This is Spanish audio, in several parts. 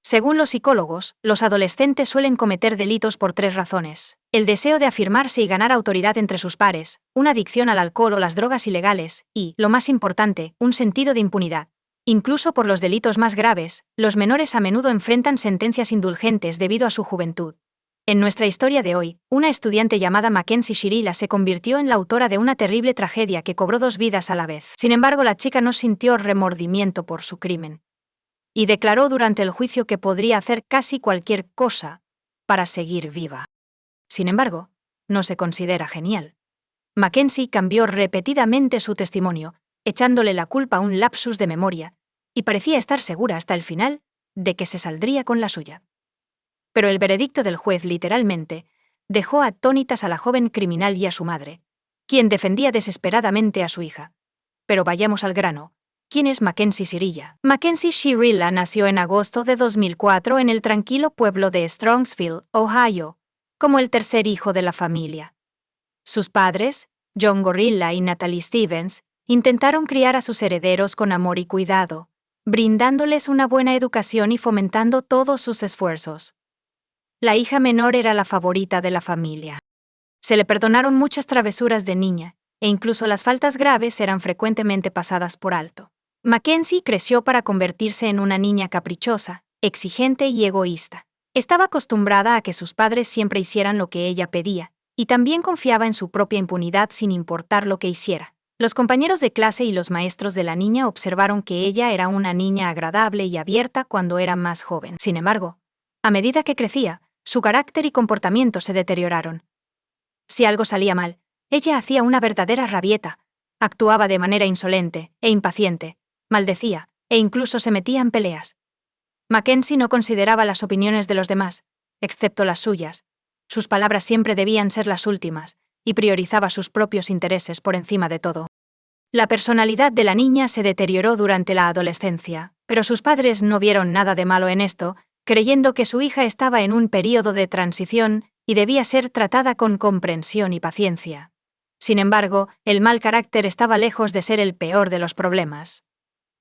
Según los psicólogos, los adolescentes suelen cometer delitos por 3 razones: el deseo de afirmarse y ganar autoridad entre sus pares, una adicción al alcohol o las drogas ilegales, y, lo más importante, un sentido de impunidad. Incluso por los delitos más graves, los menores a menudo enfrentan sentencias indulgentes debido a su juventud. En nuestra historia de hoy, una estudiante llamada Mackenzie Shirilla se convirtió en la autora de una terrible tragedia que cobró 2 vidas a la vez. Sin embargo, la chica no sintió remordimiento por su crimen y declaró durante el juicio que podría hacer casi cualquier cosa para seguir viva. Sin embargo, no se considera genial. Mackenzie cambió repetidamente su testimonio, echándole la culpa a un lapsus de memoria, y parecía estar segura hasta el final de que se saldría con la suya. Pero el veredicto del juez literalmente dejó atónitas a la joven criminal y a su madre, quien defendía desesperadamente a su hija. Pero vayamos al grano. ¿Quién es Mackenzie Shirilla? Mackenzie Shirilla nació en agosto de 2004 en el tranquilo pueblo de Strongsville, Ohio, como el tercer hijo de la familia. Sus padres, John Gorilla y Natalie Stevens, intentaron criar a sus herederos con amor y cuidado, brindándoles una buena educación y fomentando todos sus esfuerzos. La hija menor era la favorita de la familia. Se le perdonaron muchas travesuras de niña, e incluso las faltas graves eran frecuentemente pasadas por alto. Mackenzie creció para convertirse en una niña caprichosa, exigente y egoísta. Estaba acostumbrada a que sus padres siempre hicieran lo que ella pedía, y también confiaba en su propia impunidad sin importar lo que hiciera. Los compañeros de clase y los maestros de la niña observaron que ella era una niña agradable y abierta cuando era más joven. Sin embargo, a medida que crecía, su carácter y comportamiento se deterioraron. Si algo salía mal, ella hacía una verdadera rabieta, actuaba de manera insolente e impaciente, maldecía, e incluso se metía en peleas. Mackenzie no consideraba las opiniones de los demás, excepto las suyas. Sus palabras siempre debían ser las últimas, y priorizaba sus propios intereses por encima de todo. La personalidad de la niña se deterioró durante la adolescencia, pero sus padres no vieron nada de malo en esto, creyendo que su hija estaba en un período de transición y debía ser tratada con comprensión y paciencia. Sin embargo, el mal carácter estaba lejos de ser el peor de los problemas.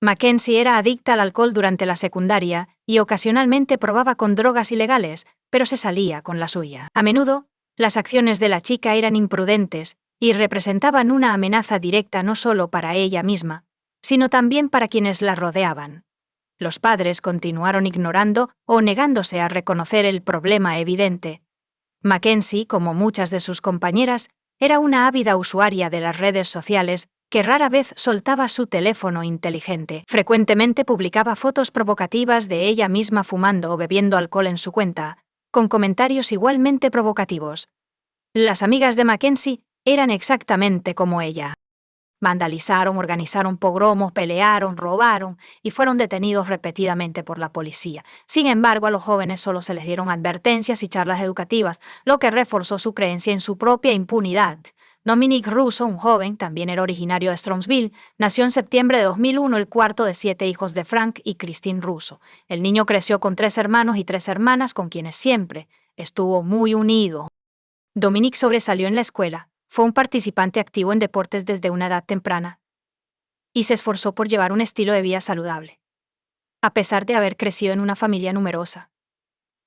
Mackenzie era adicta al alcohol durante la secundaria y ocasionalmente probaba con drogas ilegales, pero se salía con la suya. A menudo, las acciones de la chica eran imprudentes y representaban una amenaza directa no solo para ella misma, sino también para quienes la rodeaban. Los padres continuaron ignorando o negándose a reconocer el problema evidente. Mackenzie, como muchas de sus compañeras, era una ávida usuaria de las redes sociales que rara vez soltaba su teléfono inteligente. Frecuentemente publicaba fotos provocativas de ella misma fumando o bebiendo alcohol en su cuenta, con comentarios igualmente provocativos. Las amigas de Mackenzie eran exactamente como ella. Vandalizaron, organizaron pogromos, pelearon, robaron y fueron detenidos repetidamente por la policía. Sin embargo, a los jóvenes solo se les dieron advertencias y charlas educativas, lo que reforzó su creencia en su propia impunidad. Dominic Russo, un joven, también era originario de Strongsville, nació en septiembre de 2001, el cuarto de 7 hijos de Frank y Christine Russo. El niño creció con 3 hermanos y 3 hermanas con quienes siempre estuvo muy unido. Dominic sobresalió en la escuela, fue un participante activo en deportes desde una edad temprana y se esforzó por llevar un estilo de vida saludable. A pesar de haber crecido en una familia numerosa,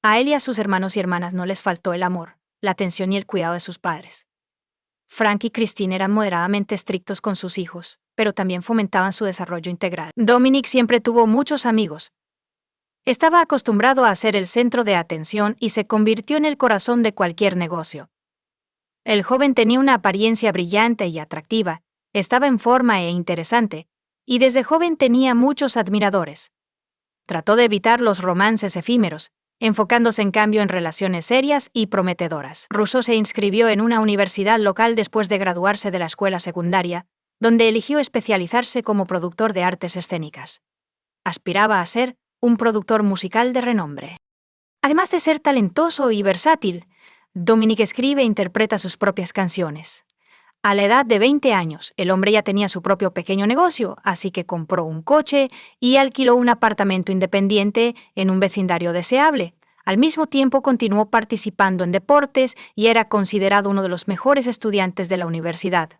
a él y a sus hermanos y hermanas no les faltó el amor, la atención y el cuidado de sus padres. Frank y Christine eran moderadamente estrictos con sus hijos, pero también fomentaban su desarrollo integral. Dominic siempre tuvo muchos amigos. Estaba acostumbrado a ser el centro de atención y se convirtió en el corazón de cualquier negocio. El joven tenía una apariencia brillante y atractiva, estaba en forma e interesante, y desde joven tenía muchos admiradores. Trató de evitar los romances efímeros, enfocándose en cambio en relaciones serias y prometedoras. Russo se inscribió en una universidad local después de graduarse de la escuela secundaria, donde eligió especializarse como productor de artes escénicas. Aspiraba a ser un productor musical de renombre. Además de ser talentoso y versátil, Dominic escribe e interpreta sus propias canciones. A la edad de 20 años, el hombre ya tenía su propio pequeño negocio, así que compró un coche y alquiló un apartamento independiente en un vecindario deseable. Al mismo tiempo continuó participando en deportes y era considerado uno de los mejores estudiantes de la universidad.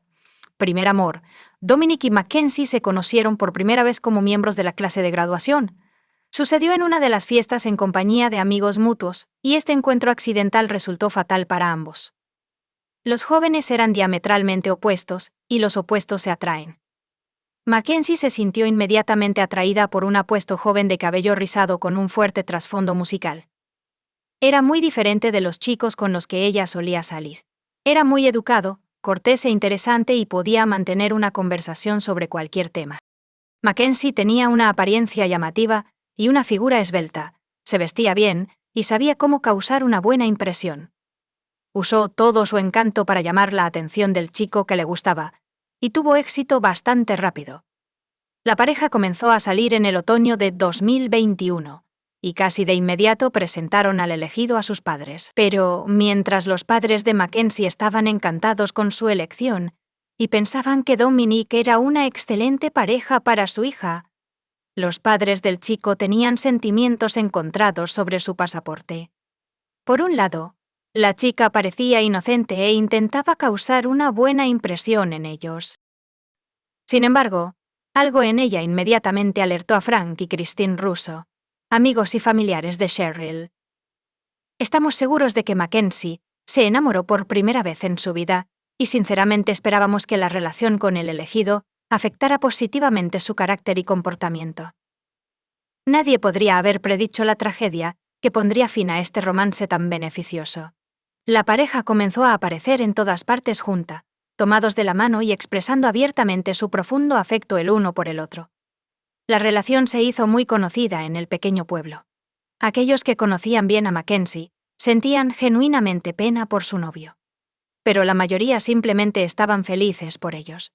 Primer amor. Dominic y Mackenzie se conocieron por primera vez como miembros de la clase de graduación. Sucedió en una de las fiestas en compañía de amigos mutuos, y este encuentro accidental resultó fatal para ambos. Los jóvenes eran diametralmente opuestos, y los opuestos se atraen. Mackenzie se sintió inmediatamente atraída por un apuesto joven de cabello rizado con un fuerte trasfondo musical. Era muy diferente de los chicos con los que ella solía salir. Era muy educado, cortés e interesante y podía mantener una conversación sobre cualquier tema. Mackenzie tenía una apariencia llamativa y una figura esbelta, se vestía bien y sabía cómo causar una buena impresión. Usó todo su encanto para llamar la atención del chico que le gustaba, y tuvo éxito bastante rápido. La pareja comenzó a salir en el otoño de 2021, y casi de inmediato presentaron al elegido a sus padres. Pero, mientras los padres de Mackenzie estaban encantados con su elección, y pensaban que Dominic era una excelente pareja para su hija, los padres del chico tenían sentimientos encontrados sobre su pasaporte. Por un lado, la chica parecía inocente e intentaba causar una buena impresión en ellos. Sin embargo, algo en ella inmediatamente alertó a Frank y Christine Russo, amigos y familiares de Cheryl. Estamos seguros de que Mackenzie se enamoró por primera vez en su vida, y sinceramente esperábamos que la relación con el elegido afectara positivamente su carácter y comportamiento. Nadie podría haber predicho la tragedia que pondría fin a este romance tan beneficioso. La pareja comenzó a aparecer en todas partes junta, tomados de la mano y expresando abiertamente su profundo afecto el uno por el otro. La relación se hizo muy conocida en el pequeño pueblo. Aquellos que conocían bien a Mackenzie sentían genuinamente pena por su novio. Pero la mayoría simplemente estaban felices por ellos.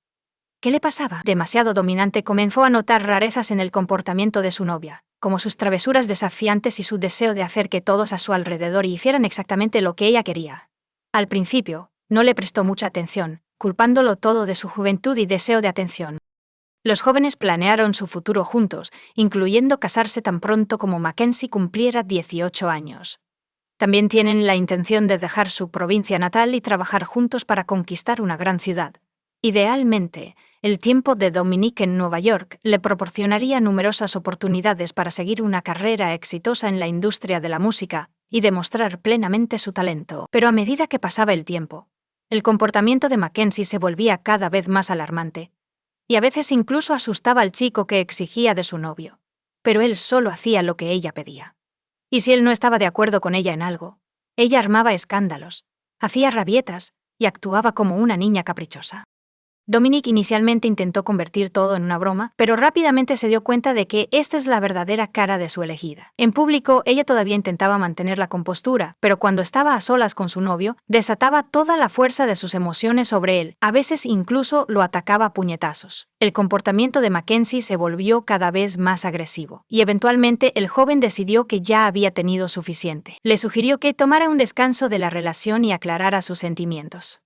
¿Qué le pasaba? Demasiado dominante, comenzó a notar rarezas en el comportamiento de su novia, como sus travesuras desafiantes y su deseo de hacer que todos a su alrededor hicieran exactamente lo que ella quería. Al principio, no le prestó mucha atención, culpándolo todo de su juventud y deseo de atención. Los jóvenes planearon su futuro juntos, incluyendo casarse tan pronto como Mackenzie cumpliera 18 años. También tienen la intención de dejar su provincia natal y trabajar juntos para conquistar una gran ciudad. Idealmente, el tiempo de Dominic en Nueva York le proporcionaría numerosas oportunidades para seguir una carrera exitosa en la industria de la música y demostrar plenamente su talento. Pero a medida que pasaba el tiempo, el comportamiento de Mackenzie se volvía cada vez más alarmante, y a veces incluso asustaba al chico que exigía de su novio. Pero él solo hacía lo que ella pedía. Y si él no estaba de acuerdo con ella en algo, ella armaba escándalos, hacía rabietas y actuaba como una niña caprichosa. Dominic inicialmente intentó convertir todo en una broma, pero rápidamente se dio cuenta de que esta es la verdadera cara de su elegida. En público, ella todavía intentaba mantener la compostura, pero cuando estaba a solas con su novio, desataba toda la fuerza de sus emociones sobre él, a veces incluso lo atacaba a puñetazos. El comportamiento de Mackenzie se volvió cada vez más agresivo, y eventualmente el joven decidió que ya había tenido suficiente. Le sugirió que tomara un descanso de la relación y aclarara sus sentimientos.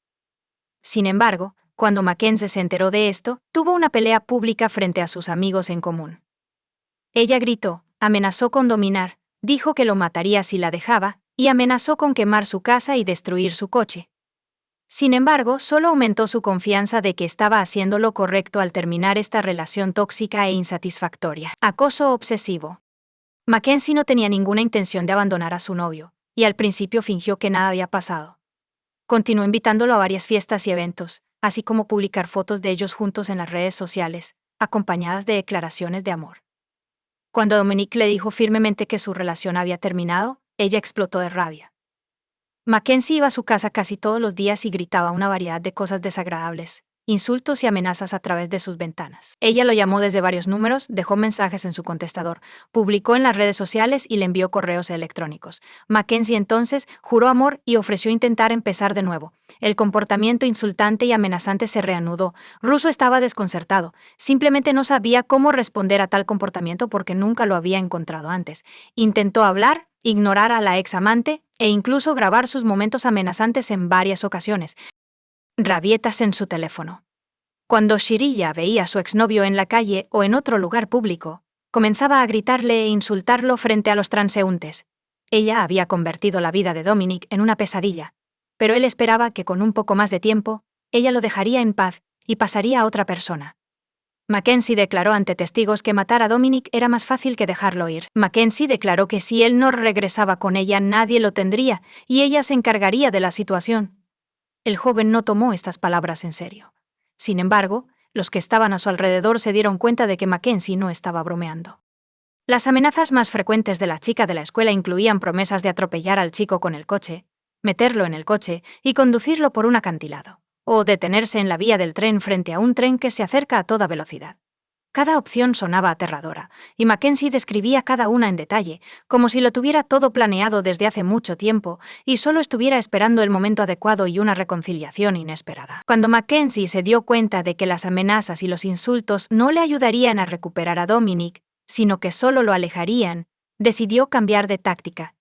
Sin embargo, cuando Mackenzie se enteró de esto, tuvo una pelea pública frente a sus amigos en común. Ella gritó, amenazó con dominar, dijo que lo mataría si la dejaba, y amenazó con quemar su casa y destruir su coche. Sin embargo, solo aumentó su confianza de que estaba haciendo lo correcto al terminar esta relación tóxica e insatisfactoria. Acoso obsesivo. Mackenzie no tenía ninguna intención de abandonar a su novio, y al principio fingió que nada había pasado. Continuó invitándolo a varias fiestas y eventos, así como publicar fotos de ellos juntos en las redes sociales, acompañadas de declaraciones de amor. Cuando Dominic le dijo firmemente que su relación había terminado, ella explotó de rabia. Mackenzie iba a su casa casi todos los días y gritaba una variedad de cosas desagradables, insultos y amenazas a través de sus ventanas. Ella lo llamó desde varios números, dejó mensajes en su contestador, publicó en las redes sociales y le envió correos electrónicos. Mackenzie entonces juró amor y ofreció intentar empezar de nuevo. El comportamiento insultante y amenazante se reanudó. Russo estaba desconcertado. Simplemente no sabía cómo responder a tal comportamiento porque nunca lo había encontrado antes. Intentó hablar, ignorar a la ex amante e incluso grabar sus momentos amenazantes en varias ocasiones. Rabietas en su teléfono. Cuando Shirilla veía a su exnovio en la calle o en otro lugar público, comenzaba a gritarle e insultarlo frente a los transeúntes. Ella había convertido la vida de Dominic en una pesadilla, pero él esperaba que con un poco más de tiempo, ella lo dejaría en paz y pasaría a otra persona. Mackenzie declaró ante testigos que matar a Dominic era más fácil que dejarlo ir. Mackenzie declaró que si él no regresaba con ella nadie lo tendría, y ella se encargaría de la situación. El joven no tomó estas palabras en serio. Sin embargo, los que estaban a su alrededor se dieron cuenta de que Mackenzie no estaba bromeando. Las amenazas más frecuentes de la chica de la escuela incluían promesas de atropellar al chico con el coche, meterlo en el coche y conducirlo por un acantilado, o detenerse en la vía del tren frente a un tren que se acerca a toda velocidad. Cada opción sonaba aterradora, y Mackenzie describía cada una en detalle, como si lo tuviera todo planeado desde hace mucho tiempo y solo estuviera esperando el momento adecuado y una reconciliación inesperada. Cuando Mackenzie se dio cuenta de que las amenazas y los insultos no le ayudarían a recuperar a Dominic, sino que solo lo alejarían, decidió cambiar de táctica.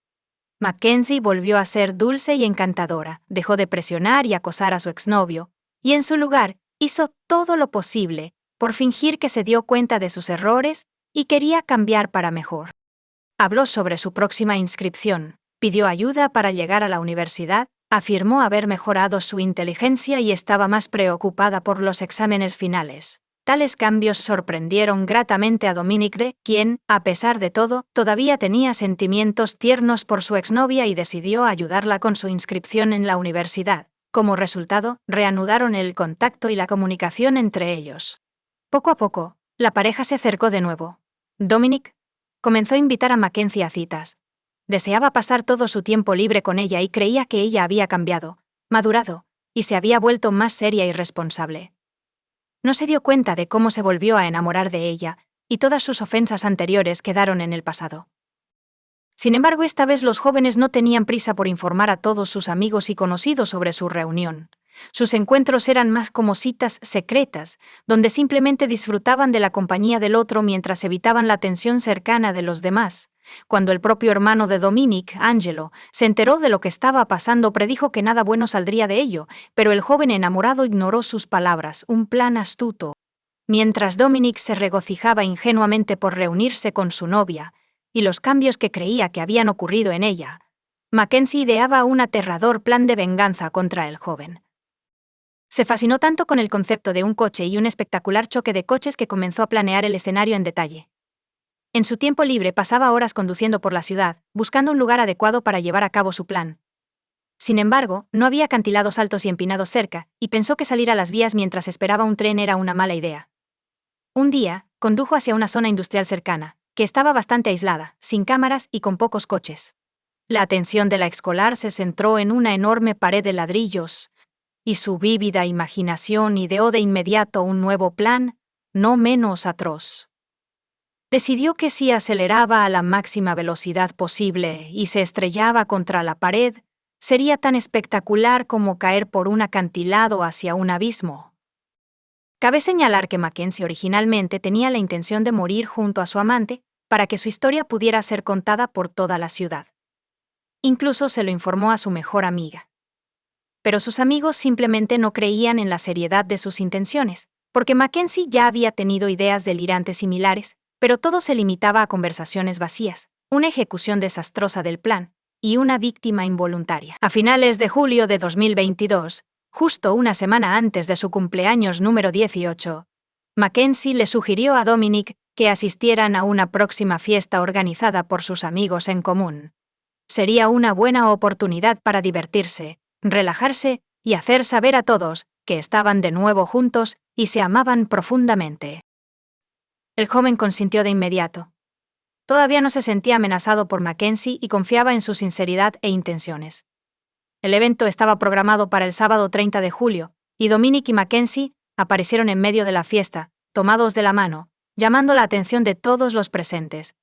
Mackenzie volvió a ser dulce y encantadora, dejó de presionar y acosar a su exnovio, y en su lugar hizo todo lo posible por fingir que se dio cuenta de sus errores y quería cambiar para mejor. Habló sobre su próxima inscripción, pidió ayuda para llegar a la universidad, afirmó haber mejorado su inteligencia y estaba más preocupada por los exámenes finales. Tales cambios sorprendieron gratamente a Dominic, quien, a pesar de todo, todavía tenía sentimientos tiernos por su exnovia y decidió ayudarla con su inscripción en la universidad. Como resultado, reanudaron el contacto y la comunicación entre ellos. Poco a poco, la pareja se acercó de nuevo. Dominic comenzó a invitar a Mackenzie a citas. Deseaba pasar todo su tiempo libre con ella y creía que ella había cambiado, madurado, y se había vuelto más seria y responsable. No se dio cuenta de cómo se volvió a enamorar de ella, y todas sus ofensas anteriores quedaron en el pasado. Sin embargo, esta vez los jóvenes no tenían prisa por informar a todos sus amigos y conocidos sobre su reunión. Sus encuentros eran más como citas secretas, donde simplemente disfrutaban de la compañía del otro mientras evitaban la atención cercana de los demás. Cuando el propio hermano de Dominic, Angelo, se enteró de lo que estaba pasando, predijo que nada bueno saldría de ello, pero el joven enamorado ignoró sus palabras, un plan astuto. Mientras Dominic se regocijaba ingenuamente por reunirse con su novia, y los cambios que creía que habían ocurrido en ella, Mackenzie ideaba un aterrador plan de venganza contra el joven. Se fascinó tanto con el concepto de un coche y un espectacular choque de coches que comenzó a planear el escenario en detalle. En su tiempo libre pasaba horas conduciendo por la ciudad, buscando un lugar adecuado para llevar a cabo su plan. Sin embargo, no había acantilados altos y empinados cerca, y pensó que salir a las vías mientras esperaba un tren era una mala idea. Un día, condujo hacia una zona industrial cercana, que estaba bastante aislada, sin cámaras y con pocos coches. La atención de la escolar se centró en una enorme pared de ladrillos, y su vívida imaginación ideó de inmediato un nuevo plan, no menos atroz. Decidió que si aceleraba a la máxima velocidad posible y se estrellaba contra la pared, sería tan espectacular como caer por un acantilado hacia un abismo. Cabe señalar que Mackenzie originalmente tenía la intención de morir junto a su amante, para que su historia pudiera ser contada por toda la ciudad. Incluso se lo informó a su mejor amiga. Pero sus amigos simplemente no creían en la seriedad de sus intenciones, porque Mackenzie ya había tenido ideas delirantes similares, pero todo se limitaba a conversaciones vacías, una ejecución desastrosa del plan, y una víctima involuntaria. A finales de julio de 2022, justo una semana antes de su cumpleaños número 18, Mackenzie le sugirió a Dominic que asistieran a una próxima fiesta organizada por sus amigos en común. Sería una buena oportunidad para divertirse, relajarse y hacer saber a todos que estaban de nuevo juntos y se amaban profundamente. El joven consintió de inmediato. Todavía no se sentía amenazado por Mackenzie y confiaba en su sinceridad e intenciones. El evento estaba programado para el sábado 30 de julio, y Dominic y Mackenzie aparecieron en medio de la fiesta, tomados de la mano, llamando la atención de todos los presentes.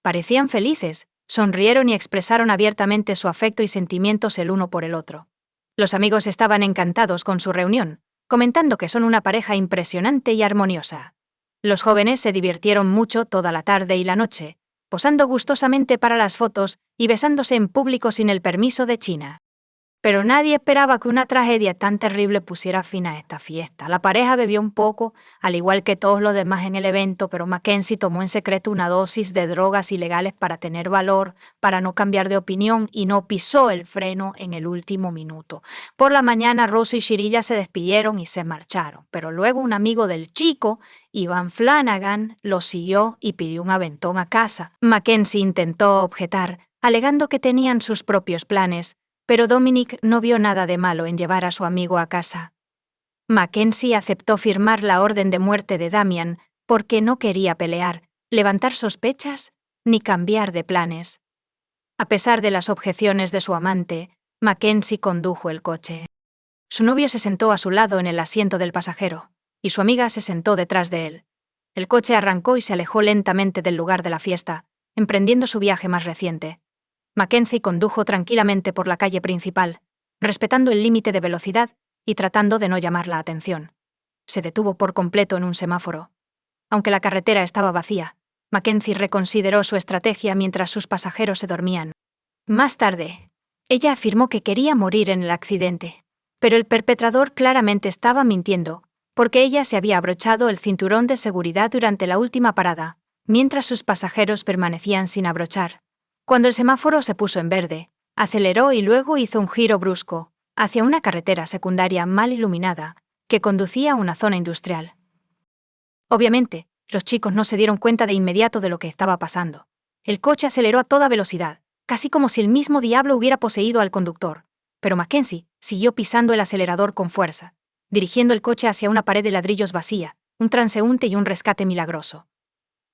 Parecían felices, sonrieron y expresaron abiertamente su afecto y sentimientos el uno por el otro. Los amigos estaban encantados con su reunión, comentando que son una pareja impresionante y armoniosa. Los jóvenes se divirtieron mucho toda la tarde y la noche, posando gustosamente para las fotos y besándose en público sin el permiso de China. Pero nadie esperaba que una tragedia tan terrible pusiera fin a esta fiesta. La pareja bebió un poco, al igual que todos los demás en el evento, pero Mackenzie tomó en secreto una dosis de drogas ilegales para tener valor, para no cambiar de opinión y no pisó el freno en el último minuto. Por la mañana, Rose y Shirilla se despidieron y se marcharon, pero luego un amigo del chico, Ivan Flanagan, lo siguió y pidió un aventón a casa. Mackenzie intentó objetar, alegando que tenían sus propios planes, pero Dominic no vio nada de malo en llevar a su amigo a casa. Mackenzie aceptó firmar la orden de muerte de Damian porque no quería pelear, levantar sospechas ni cambiar de planes. A pesar de las objeciones de su amante, Mackenzie condujo el coche. Su novio se sentó a su lado en el asiento del pasajero, y su amiga se sentó detrás de él. El coche arrancó y se alejó lentamente del lugar de la fiesta, emprendiendo su viaje más reciente. Mackenzie condujo tranquilamente por la calle principal, respetando el límite de velocidad y tratando de no llamar la atención. Se detuvo por completo en un semáforo. Aunque la carretera estaba vacía, Mackenzie reconsideró su estrategia mientras sus pasajeros se dormían. Más tarde, ella afirmó que quería morir en el accidente, pero el perpetrador claramente estaba mintiendo, porque ella se había abrochado el cinturón de seguridad durante la última parada, mientras sus pasajeros permanecían sin abrochar. Cuando el semáforo se puso en verde, aceleró y luego hizo un giro brusco hacia una carretera secundaria mal iluminada que conducía a una zona industrial. Obviamente, los chicos no se dieron cuenta de inmediato de lo que estaba pasando. El coche aceleró a toda velocidad, casi como si el mismo diablo hubiera poseído al conductor, pero Mackenzie siguió pisando el acelerador con fuerza, dirigiendo el coche hacia una pared de ladrillos vacía, un transeúnte y un rescate milagroso.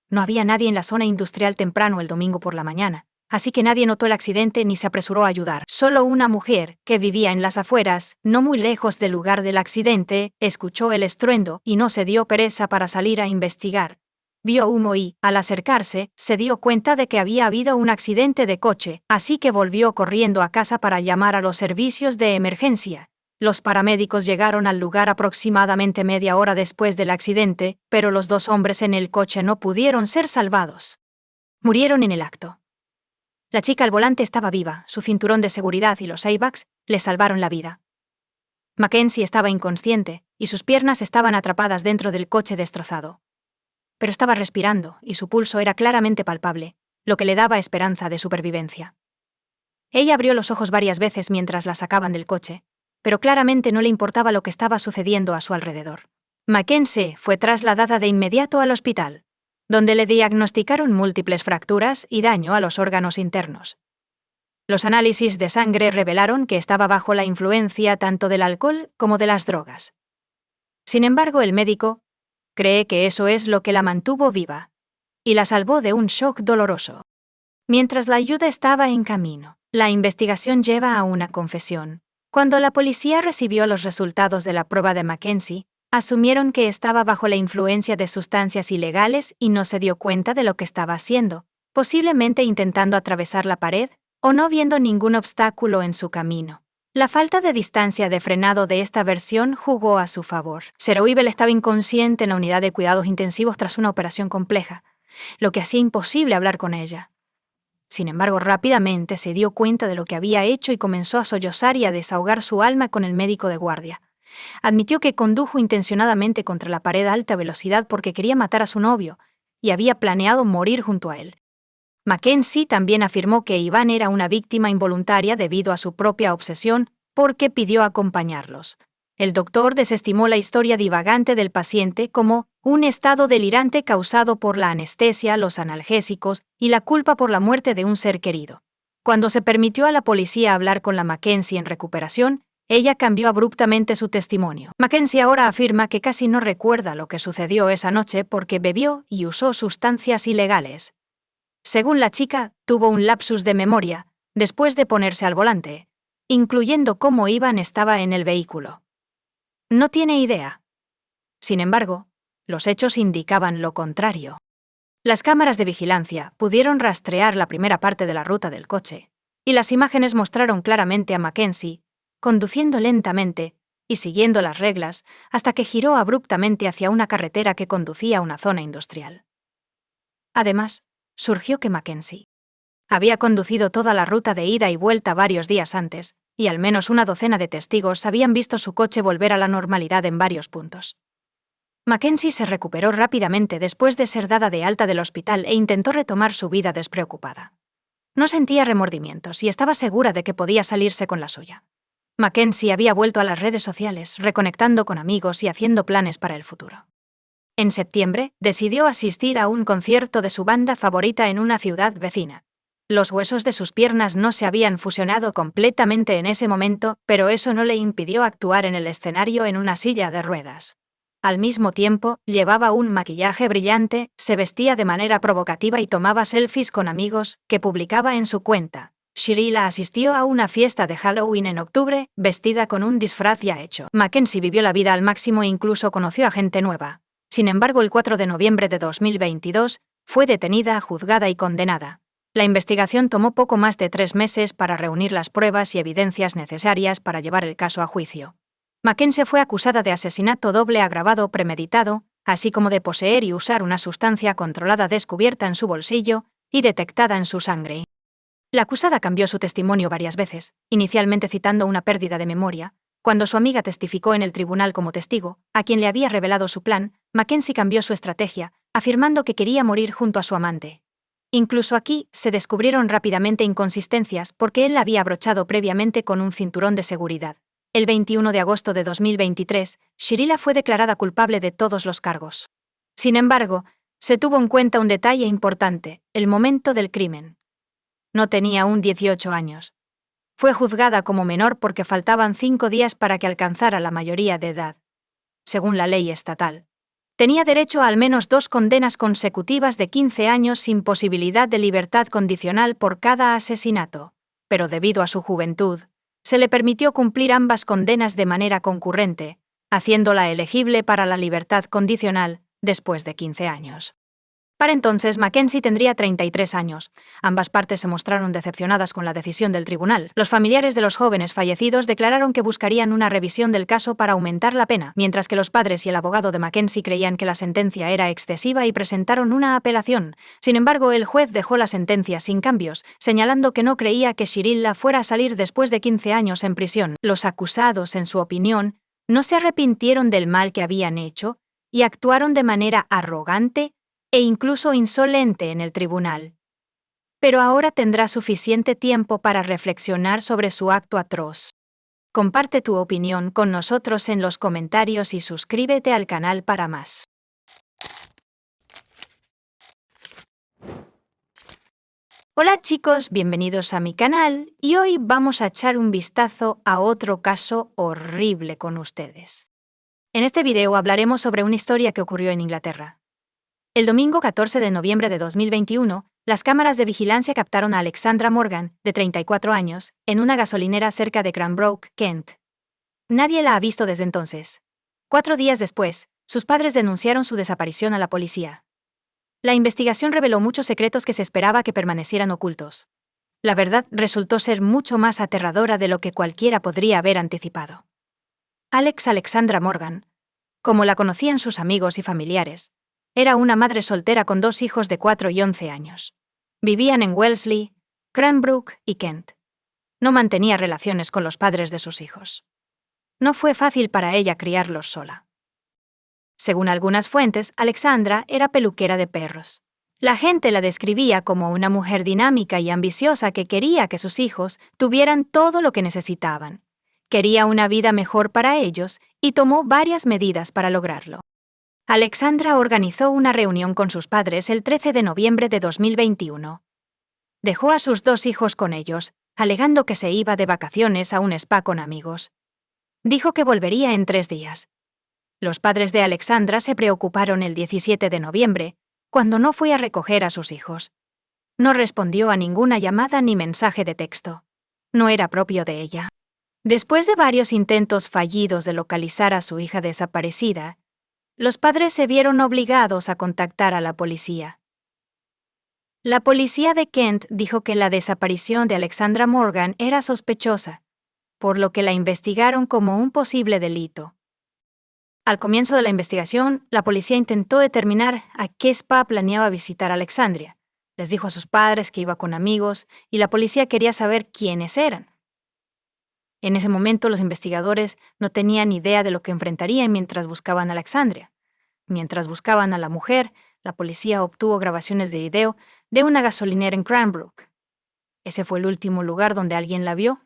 No había nadie en la zona industrial temprano el domingo por la mañana, así que nadie notó el accidente ni se apresuró a ayudar. Solo una mujer, que vivía en las afueras, no muy lejos del lugar del accidente, escuchó el estruendo y no se dio pereza para salir a investigar. Vio humo y, al acercarse, se dio cuenta de que había habido un accidente de coche, así que volvió corriendo a casa para llamar a los servicios de emergencia. Los paramédicos llegaron al lugar aproximadamente media hora después del accidente, pero los 2 hombres en el coche no pudieron ser salvados. Murieron en el acto. La chica al volante estaba viva, su cinturón de seguridad y los airbags le salvaron la vida. Mackenzie estaba inconsciente y sus piernas estaban atrapadas dentro del coche destrozado. Pero estaba respirando y su pulso era claramente palpable, lo que le daba esperanza de supervivencia. Ella abrió los ojos varias veces mientras la sacaban del coche, pero claramente no le importaba lo que estaba sucediendo a su alrededor. Mackenzie fue trasladada de inmediato al hospital, donde le diagnosticaron múltiples fracturas y daño a los órganos internos. Los análisis de sangre revelaron que estaba bajo la influencia tanto del alcohol como de las drogas. Sin embargo, el médico cree que eso es lo que la mantuvo viva y la salvó de un shock doloroso. Mientras la ayuda estaba en camino, la investigación lleva a una confesión. Cuando la policía recibió los resultados de la prueba de Mackenzie, asumieron que estaba bajo la influencia de sustancias ilegales y no se dio cuenta de lo que estaba haciendo, posiblemente intentando atravesar la pared o no viendo ningún obstáculo en su camino. La falta de distancia de frenado de esta versión jugó a su favor. Sarah Weibel estaba inconsciente en la unidad de cuidados intensivos tras una operación compleja, lo que hacía imposible hablar con ella. Sin embargo, rápidamente se dio cuenta de lo que había hecho y comenzó a sollozar y a desahogar su alma con el médico de guardia. Admitió que condujo intencionadamente contra la pared a alta velocidad porque quería matar a su novio y había planeado morir junto a él. Mackenzie también afirmó que Iván era una víctima involuntaria debido a su propia obsesión porque pidió acompañarlos. El doctor desestimó la historia divagante del paciente como un estado delirante causado por la anestesia, los analgésicos y la culpa por la muerte de un ser querido. Cuando se permitió a la policía hablar con la Mackenzie en recuperación, ella cambió abruptamente su testimonio. Mackenzie ahora afirma que casi no recuerda lo que sucedió esa noche porque bebió y usó sustancias ilegales. Según la chica, tuvo un lapsus de memoria después de ponerse al volante, incluyendo cómo Ivan estaba en el vehículo. No tiene idea. Sin embargo, los hechos indicaban lo contrario. Las cámaras de vigilancia pudieron rastrear la primera parte de la ruta del coche, y las imágenes mostraron claramente a Mackenzie conduciendo lentamente y siguiendo las reglas hasta que giró abruptamente hacia una carretera que conducía a una zona industrial. Además, surgió que Mackenzie había conducido toda la ruta de ida y vuelta varios días antes, y al menos una docena de testigos habían visto su coche volver a la normalidad en varios puntos. Mackenzie se recuperó rápidamente después de ser dada de alta del hospital e intentó retomar su vida despreocupada. No sentía remordimientos y estaba segura de que podía salirse con la suya. Mackenzie había vuelto a las redes sociales, reconectando con amigos y haciendo planes para el futuro. En septiembre, decidió asistir a un concierto de su banda favorita en una ciudad vecina. Los huesos de sus piernas no se habían fusionado completamente en ese momento, pero eso no le impidió actuar en el escenario en una silla de ruedas. Al mismo tiempo, llevaba un maquillaje brillante, se vestía de manera provocativa y tomaba selfies con amigos, que publicaba en su cuenta. Shirilla asistió a una fiesta de Halloween en octubre, vestida con un disfraz ya hecho. Mackenzie vivió la vida al máximo e incluso conoció a gente nueva. Sin embargo, el 4 de noviembre de 2022, fue detenida, juzgada y condenada. La investigación tomó poco más de 3 meses para reunir las pruebas y evidencias necesarias para llevar el caso a juicio. Mackenzie fue acusada de asesinato doble agravado premeditado, así como de poseer y usar una sustancia controlada descubierta en su bolsillo y detectada en su sangre. La acusada cambió su testimonio varias veces, inicialmente citando una pérdida de memoria. Cuando su amiga testificó en el tribunal como testigo, a quien le había revelado su plan, Mackenzie cambió su estrategia, afirmando que quería morir junto a su amante. Incluso aquí se descubrieron rápidamente inconsistencias porque él la había abrochado previamente con un cinturón de seguridad. El 21 de agosto de 2023, Shirilla fue declarada culpable de todos los cargos. Sin embargo, se tuvo en cuenta un detalle importante: el momento del crimen. No tenía aún 18 años. Fue juzgada como menor porque faltaban 5 días para que alcanzara la mayoría de edad. Según la ley estatal, tenía derecho a al menos 2 condenas consecutivas de 15 años sin posibilidad de libertad condicional por cada asesinato, pero debido a su juventud, se le permitió cumplir ambas condenas de manera concurrente, haciéndola elegible para la libertad condicional después de 15 años. Para entonces, Mackenzie tendría 33 años. Ambas partes se mostraron decepcionadas con la decisión del tribunal. Los familiares de los jóvenes fallecidos declararon que buscarían una revisión del caso para aumentar la pena, mientras que los padres y el abogado de Mackenzie creían que la sentencia era excesiva y presentaron una apelación. Sin embargo, el juez dejó la sentencia sin cambios, señalando que no creía que Shirilla fuera a salir después de 15 años en prisión. Los acusados, en su opinión, no se arrepintieron del mal que habían hecho y actuaron de manera arrogante e incluso insolente en el tribunal. Pero ahora tendrá suficiente tiempo para reflexionar sobre su acto atroz. Comparte tu opinión con nosotros en los comentarios y suscríbete al canal para más. Hola chicos, bienvenidos a mi canal y hoy vamos a echar un vistazo a otro caso horrible con ustedes. En este video hablaremos sobre una historia que ocurrió en Inglaterra. El domingo 14 de noviembre de 2021, las cámaras de vigilancia captaron a Alexandra Morgan, de 34 años, en una gasolinera cerca de Cranbrook, Kent. Nadie la ha visto desde entonces. 4 días después, sus padres denunciaron su desaparición a la policía. La investigación reveló muchos secretos que se esperaba que permanecieran ocultos. La verdad resultó ser mucho más aterradora de lo que cualquiera podría haber anticipado. Alexandra Morgan, como la conocían sus amigos y familiares, era una madre soltera con 2 hijos de 4 y 11 años. Vivían en Wellesley, Cranbrook y Kent. No mantenía relaciones con los padres de sus hijos. No fue fácil para ella criarlos sola. Según algunas fuentes, Alexandra era peluquera de perros. La gente la describía como una mujer dinámica y ambiciosa que quería que sus hijos tuvieran todo lo que necesitaban. Quería una vida mejor para ellos y tomó varias medidas para lograrlo. Alexandra organizó una reunión con sus padres el 13 de noviembre de 2021. Dejó a sus 2 hijos con ellos, alegando que se iba de vacaciones a un spa con amigos. Dijo que volvería en 3 días. Los padres de Alexandra se preocuparon el 17 de noviembre, cuando no fue a recoger a sus hijos. No respondió a ninguna llamada ni mensaje de texto. No era propio de ella. Después de varios intentos fallidos de localizar a su hija desaparecida, los padres se vieron obligados a contactar a la policía. La policía de Kent dijo que la desaparición de Alexandra Morgan era sospechosa, por lo que la investigaron como un posible delito. Al comienzo de la investigación, la policía intentó determinar a qué spa planeaba visitar Alexandra. Les dijo a sus padres que iba con amigos y la policía quería saber quiénes eran. En ese momento los investigadores no tenían idea de lo que enfrentarían mientras buscaban a Alexandria. Mientras buscaban a la mujer, la policía obtuvo grabaciones de video de una gasolinera en Cranbrook. Ese fue el último lugar donde alguien la vio.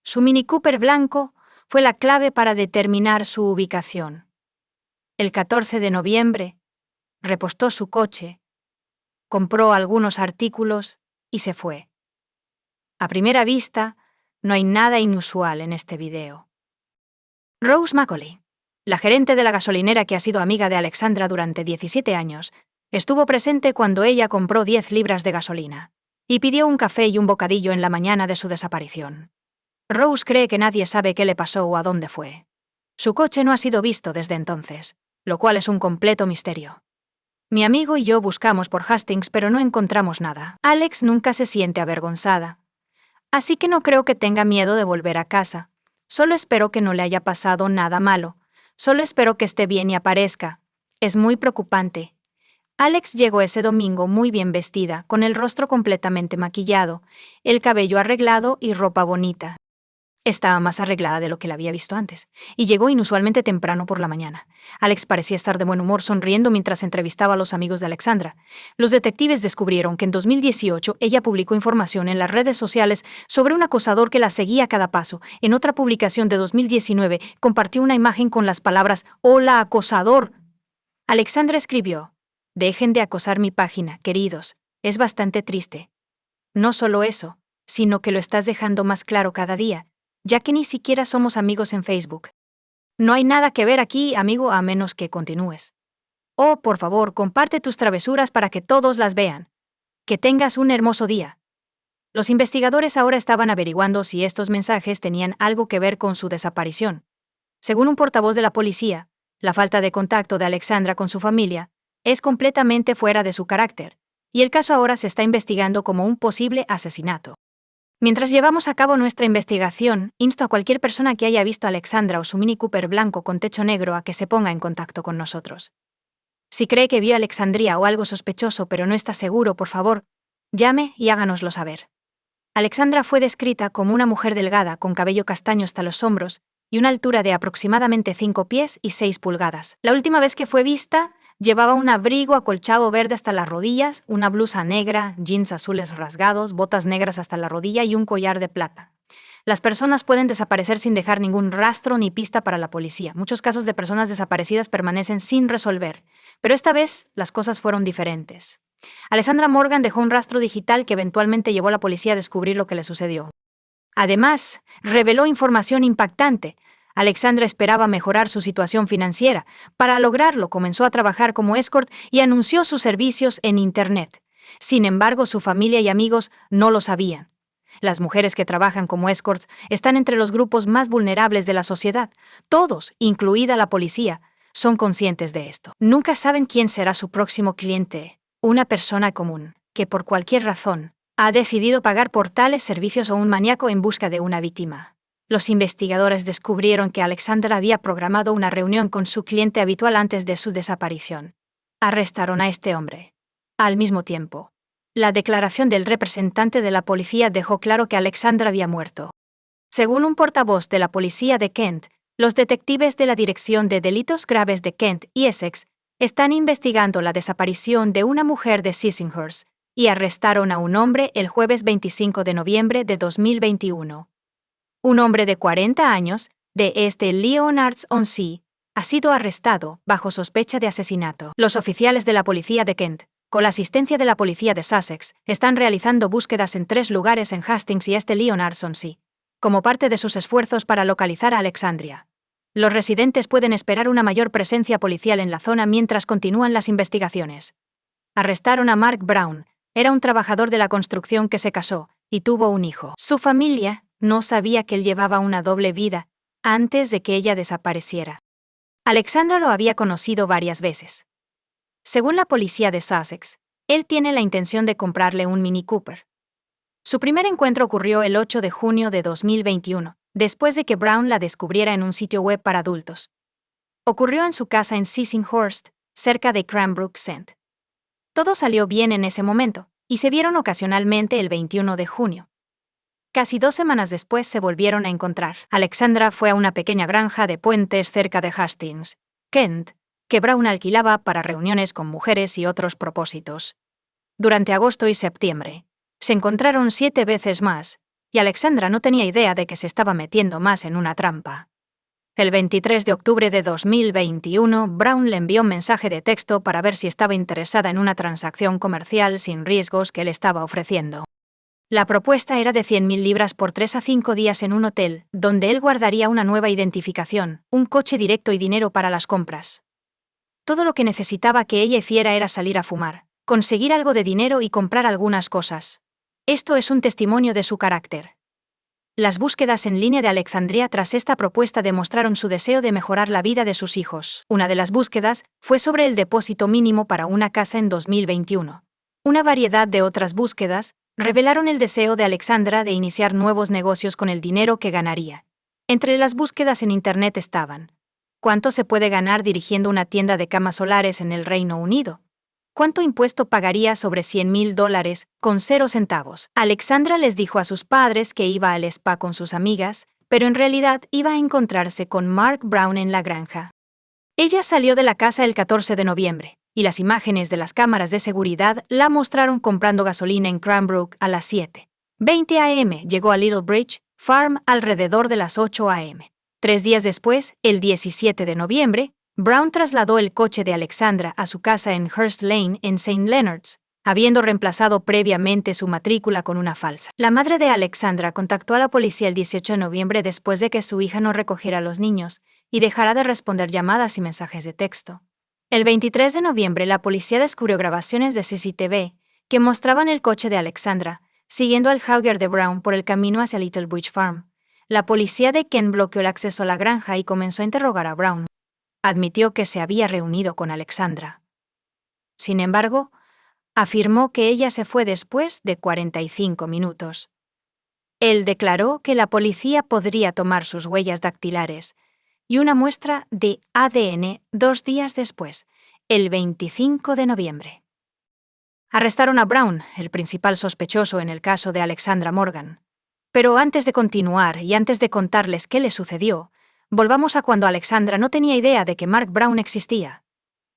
Su Mini Cooper blanco fue la clave para determinar su ubicación. El 14 de noviembre, repostó su coche, compró algunos artículos y se fue. A primera vista, no hay nada inusual en este video. Rose Macaulay, la gerente de la gasolinera que ha sido amiga de Alexandra durante 17 años, estuvo presente cuando ella compró 10 libras de gasolina y pidió un café y un bocadillo en la mañana de su desaparición. Rose cree que nadie sabe qué le pasó o a dónde fue. Su coche no ha sido visto desde entonces, lo cual es un completo misterio. Mi amigo y yo buscamos por Hastings, pero no encontramos nada. Alex nunca se siente avergonzada. Así que no creo que tenga miedo de volver a casa. Solo espero que no le haya pasado nada malo. Solo espero que esté bien y aparezca. Es muy preocupante. Alex llegó ese domingo muy bien vestida, con el rostro completamente maquillado, el cabello arreglado y ropa bonita. Estaba más arreglada de lo que la había visto antes, y llegó inusualmente temprano por la mañana. Alex parecía estar de buen humor, sonriendo mientras entrevistaba a los amigos de Alexandra. Los detectives descubrieron que en 2018 ella publicó información en las redes sociales sobre un acosador que la seguía a cada paso. En otra publicación de 2019 compartió una imagen con las palabras «Hola, acosador». Alexandra escribió: «Dejen de acosar mi página, queridos. Es bastante triste. No solo eso, sino que lo estás dejando más claro cada día, ya que ni siquiera somos amigos en Facebook. No hay nada que ver aquí, amigo, a menos que continúes. Oh, por favor, comparte tus travesuras para que todos las vean. Que tengas un hermoso día». Los investigadores ahora estaban averiguando si estos mensajes tenían algo que ver con su desaparición. Según un portavoz de la policía, la falta de contacto de Alexandra con su familia es completamente fuera de su carácter, y el caso ahora se está investigando como un posible asesinato. Mientras llevamos a cabo nuestra investigación, insto a cualquier persona que haya visto a Alexandra o su Mini Cooper blanco con techo negro a que se ponga en contacto con nosotros. Si cree que vio a Alexandria o algo sospechoso pero no está seguro, por favor, llame y háganoslo saber. Alexandra fue descrita como una mujer delgada con cabello castaño hasta los hombros y una altura de aproximadamente 5 pies y 6 pulgadas. La última vez que fue vista, llevaba un abrigo acolchado verde hasta las rodillas, una blusa negra, jeans azules rasgados, botas negras hasta la rodilla y un collar de plata. Las personas pueden desaparecer sin dejar ningún rastro ni pista para la policía. Muchos casos de personas desaparecidas permanecen sin resolver, pero esta vez las cosas fueron diferentes. Alexandra Morgan dejó un rastro digital que eventualmente llevó a la policía a descubrir lo que le sucedió. Además, reveló información impactante. Alexandra esperaba mejorar su situación financiera. Para lograrlo, comenzó a trabajar como escort y anunció sus servicios en Internet. Sin embargo, su familia y amigos no lo sabían. Las mujeres que trabajan como escorts están entre los grupos más vulnerables de la sociedad. Todos, incluida la policía, son conscientes de esto. Nunca saben quién será su próximo cliente. Una persona común, que por cualquier razón ha decidido pagar por tales servicios, o un maníaco en busca de una víctima. Los investigadores descubrieron que Alexandra había programado una reunión con su cliente habitual antes de su desaparición. Arrestaron a este hombre. Al mismo tiempo, la declaración del representante de la policía dejó claro que Alexandra había muerto. Según un portavoz de la policía de Kent, los detectives de la Dirección de Delitos Graves de Kent y Essex están investigando la desaparición de una mujer de Sissinghurst y arrestaron a un hombre el jueves 25 de noviembre de 2021. Un hombre de 40 años, de Leonards-on-Sea, ha sido arrestado bajo sospecha de asesinato. Los oficiales de la policía de Kent, con la asistencia de la policía de Sussex, están realizando búsquedas en 3 lugares en Hastings y Leonards-on-Sea, como parte de sus esfuerzos para localizar a Alexandria. Los residentes pueden esperar una mayor presencia policial en la zona mientras continúan las investigaciones. Arrestaron a Mark Brown. Era un trabajador de la construcción que se casó y tuvo un hijo. Su familia no sabía que él llevaba una doble vida antes de que ella desapareciera. Alexandra lo había conocido varias veces. Según la policía de Sussex, él tiene la intención de comprarle un Mini Cooper. Su primer encuentro ocurrió el 8 de junio de 2021, después de que Brown la descubriera en un sitio web para adultos. Ocurrió en su casa en Sissinghurst, cerca de Cranbrook St. Todo salió bien en ese momento, y se vieron ocasionalmente el 21 de junio. Casi 2 semanas después se volvieron a encontrar. Alexandra fue a una pequeña granja de puentes cerca de Hastings, Kent, que Brown alquilaba para reuniones con mujeres y otros propósitos. Durante agosto y septiembre, se encontraron 7 veces más, y Alexandra no tenía idea de que se estaba metiendo más en una trampa. El 23 de octubre de 2021, Brown le envió un mensaje de texto para ver si estaba interesada en una transacción comercial sin riesgos que él estaba ofreciendo. La propuesta era de 100.000 libras por 3 a 5 días en un hotel, donde él guardaría una nueva identificación, un coche directo y dinero para las compras. Todo lo que necesitaba que ella hiciera era salir a fumar, conseguir algo de dinero y comprar algunas cosas. Esto es un testimonio de su carácter. Las búsquedas en línea de Alexandria tras esta propuesta demostraron su deseo de mejorar la vida de sus hijos. Una de las búsquedas fue sobre el depósito mínimo para una casa en 2021. Una variedad de otras búsquedas revelaron el deseo de Alexandra de iniciar nuevos negocios con el dinero que ganaría. Entre las búsquedas en Internet estaban: ¿cuánto se puede ganar dirigiendo una tienda de camas solares en el Reino Unido? ¿Cuánto impuesto pagaría sobre $100.000 con 0 centavos? Alexandra les dijo a sus padres que iba al spa con sus amigas, pero en realidad iba a encontrarse con Mark Brown en la granja. Ella salió de la casa el 14 de noviembre, y las imágenes de las cámaras de seguridad la mostraron comprando gasolina en Cranbrook a las 7:20 am. Llegó a Little Bridge Farm alrededor de las 8 am. 3 días después, el 17 de noviembre, Brown trasladó el coche de Alexandra a su casa en Hurst Lane en St. Leonard's, habiendo reemplazado previamente su matrícula con una falsa. La madre de Alexandra contactó a la policía el 18 de noviembre después de que su hija no recogiera a los niños y dejara de responder llamadas y mensajes de texto. El 23 de noviembre, la policía descubrió grabaciones de CCTV que mostraban el coche de Alexandra, siguiendo al Jaguar de Brown por el camino hacia Little Bridge Farm. La policía de Kent bloqueó el acceso a la granja y comenzó a interrogar a Brown. Admitió que se había reunido con Alexandra. Sin embargo, afirmó que ella se fue después de 45 minutos. Él declaró que la policía podría tomar sus huellas dactilares y una muestra de ADN 2 días después, el 25 de noviembre. Arrestaron a Brown, el principal sospechoso en el caso de Alexandra Morgan. Pero antes de continuar y antes de contarles qué le sucedió, volvamos a cuando Alexandra no tenía idea de que Mark Brown existía.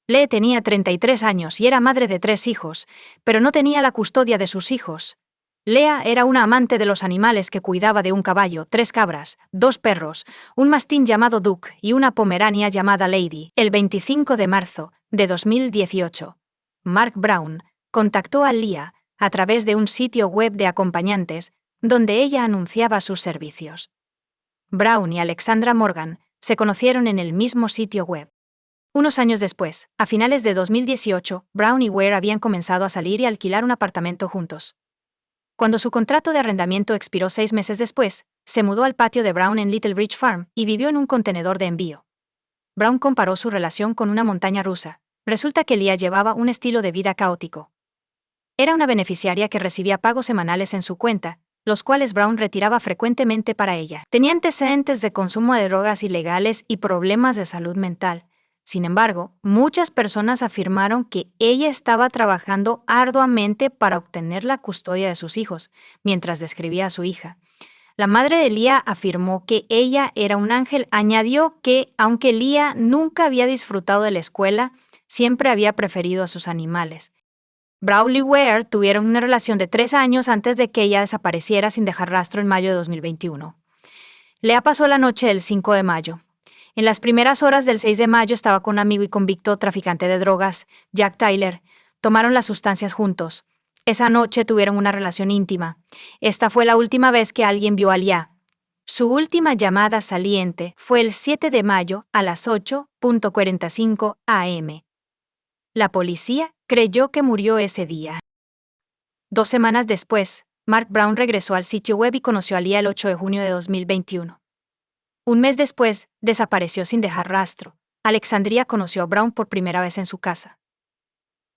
Lee tenía 33 años y era madre de 3 hijos, pero no tenía la custodia de sus hijos. Lea era una amante de los animales que cuidaba de un caballo, 3 cabras, 2 perros, un mastín llamado Duke y una pomerania llamada Lady. El 25 de marzo de 2018, Mark Brown contactó a Leah a través de un sitio web de acompañantes donde ella anunciaba sus servicios. Brown y Alexandra Morgan se conocieron en el mismo sitio web. Unos años después, a finales de 2018, Brown y Ware habían comenzado a salir y alquilar un apartamento juntos. Cuando su contrato de arrendamiento expiró 6 meses después, se mudó al patio de Brown en Little Bridge Farm y vivió en un contenedor de envío. Brown comparó su relación con una montaña rusa. Resulta que Leah llevaba un estilo de vida caótico. Era una beneficiaria que recibía pagos semanales en su cuenta, los cuales Brown retiraba frecuentemente para ella. Tenía antecedentes de consumo de drogas ilegales y problemas de salud mental. Sin embargo, muchas personas afirmaron que ella estaba trabajando arduamente para obtener la custodia de sus hijos, mientras describía a su hija. La madre de Leah afirmó que ella era un ángel. Añadió que, aunque Leah nunca había disfrutado de la escuela, siempre había preferido a sus animales. Brown y Ware tuvieron una relación de 3 años antes de que ella desapareciera sin dejar rastro en mayo de 2021. Leah pasó la noche del 5 de mayo. En las primeras horas del 6 de mayo estaba con un amigo y convicto traficante de drogas, Jack Tyler. Tomaron las sustancias juntos. Esa noche tuvieron una relación íntima. Esta fue la última vez que alguien vio a Leah. Su última llamada saliente fue el 7 de mayo a las 8:45 am. La policía creyó que murió ese día. 2 semanas después, Mark Brown regresó al sitio web y conoció a Leah el 8 de junio de 2021. Un mes después, desapareció sin dejar rastro. Alexandria conoció a Brown por primera vez en su casa.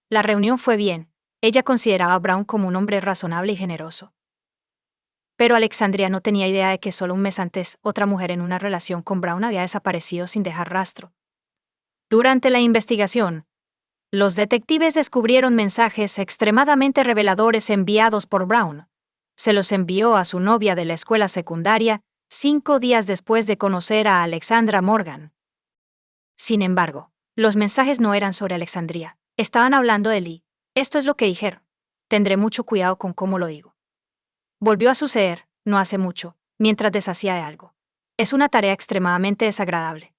La reunión fue bien. Ella consideraba a Brown como un hombre razonable y generoso. Pero Alexandria no tenía idea de que solo un mes antes, otra mujer en una relación con Brown había desaparecido sin dejar rastro. Durante la investigación, los detectives descubrieron mensajes extremadamente reveladores enviados por Brown. Se los envió a su novia de la escuela secundaria 5 días después de conocer a Alexandra Morgan. Sin embargo, los mensajes no eran sobre Alexandria. Estaban hablando de Lee. Esto es lo que dijeron. Tendré mucho cuidado con cómo lo digo. Volvió a suceder, no hace mucho, mientras deshacía de algo. Es una tarea extremadamente desagradable.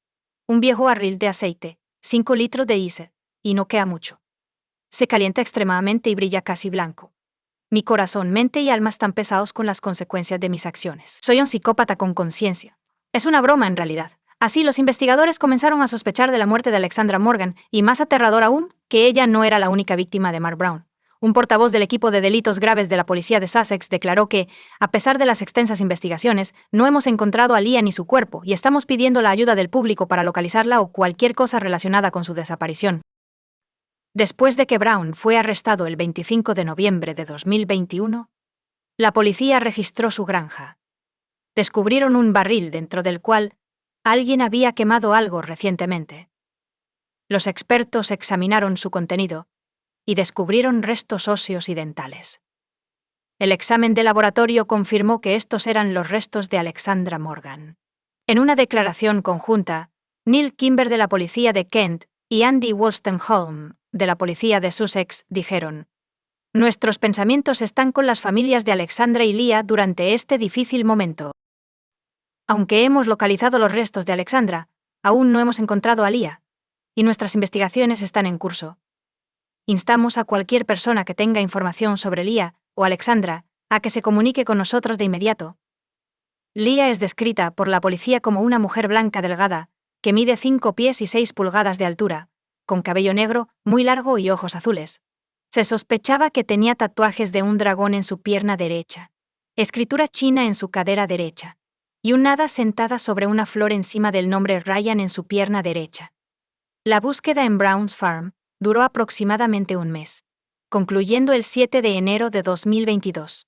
Un viejo barril de aceite, 5 litros de diésel, y no queda mucho. Se calienta extremadamente y brilla casi blanco. Mi corazón, mente y alma están pesados con las consecuencias de mis acciones. Soy un psicópata con conciencia. Es una broma en realidad. Así los investigadores comenzaron a sospechar de la muerte de Alexandra Morgan, y más aterrador aún, que ella no era la única víctima de Mark Brown. Un portavoz del equipo de delitos graves de la policía de Sussex declaró que, a pesar de las extensas investigaciones, no hemos encontrado a Leah ni su cuerpo y estamos pidiendo la ayuda del público para localizarla o cualquier cosa relacionada con su desaparición. Después de que Brown fue arrestado el 25 de noviembre de 2021, la policía registró su granja. Descubrieron un barril dentro del cual alguien había quemado algo recientemente. Los expertos examinaron su contenido y descubrieron restos óseos y dentales. El examen de laboratorio confirmó que estos eran los restos de Alexandra Morgan. En una declaración conjunta, Neil Kimber de la policía de Kent y Andy Wolstenholme de la policía de Sussex dijeron: «Nuestros pensamientos están con las familias de Alexandra y Leah durante este difícil momento. Aunque hemos localizado los restos de Alexandra, aún no hemos encontrado a Leah, y nuestras investigaciones están en curso. Instamos a cualquier persona que tenga información sobre Leah o Alexandra a que se comunique con nosotros de inmediato». Leah es descrita por la policía como una mujer blanca delgada, que mide 5 pies y 6 pulgadas de altura, con cabello negro, muy largo y ojos azules. Se sospechaba que tenía tatuajes de un dragón en su pierna derecha, escritura china en su cadera derecha, y un hada sentada sobre una flor encima del nombre Ryan en su pierna derecha. La búsqueda en Brown's Farm duró aproximadamente un mes, concluyendo el 7 de enero de 2022.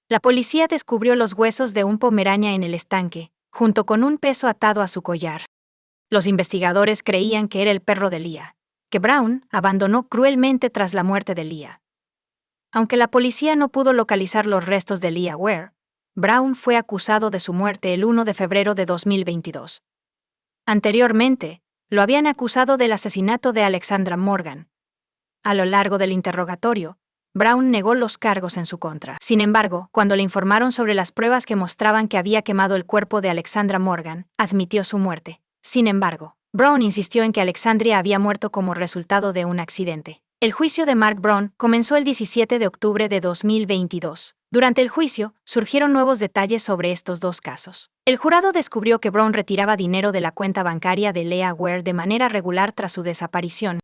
La policía descubrió los huesos de un pomerania en el estanque, junto con un peso atado a su collar. Los investigadores creían que era el perro de Leah, que Brown abandonó cruelmente tras la muerte de Leah. Aunque la policía no pudo localizar los restos de Leah Ware, Brown fue acusado de su muerte el 1 de febrero de 2022. Anteriormente, lo habían acusado del asesinato de Alexandra Morgan. A lo largo del interrogatorio, Brown negó los cargos en su contra. Sin embargo, cuando le informaron sobre las pruebas que mostraban que había quemado el cuerpo de Alexandra Morgan, admitió su muerte. Sin embargo, Brown insistió en que Alexandria había muerto como resultado de un accidente. El juicio de Mark Brown comenzó el 17 de octubre de 2022. Durante el juicio, surgieron nuevos detalles sobre estos dos casos. El jurado descubrió que Brown retiraba dinero de la cuenta bancaria de Leah Ware de manera regular tras su desaparición.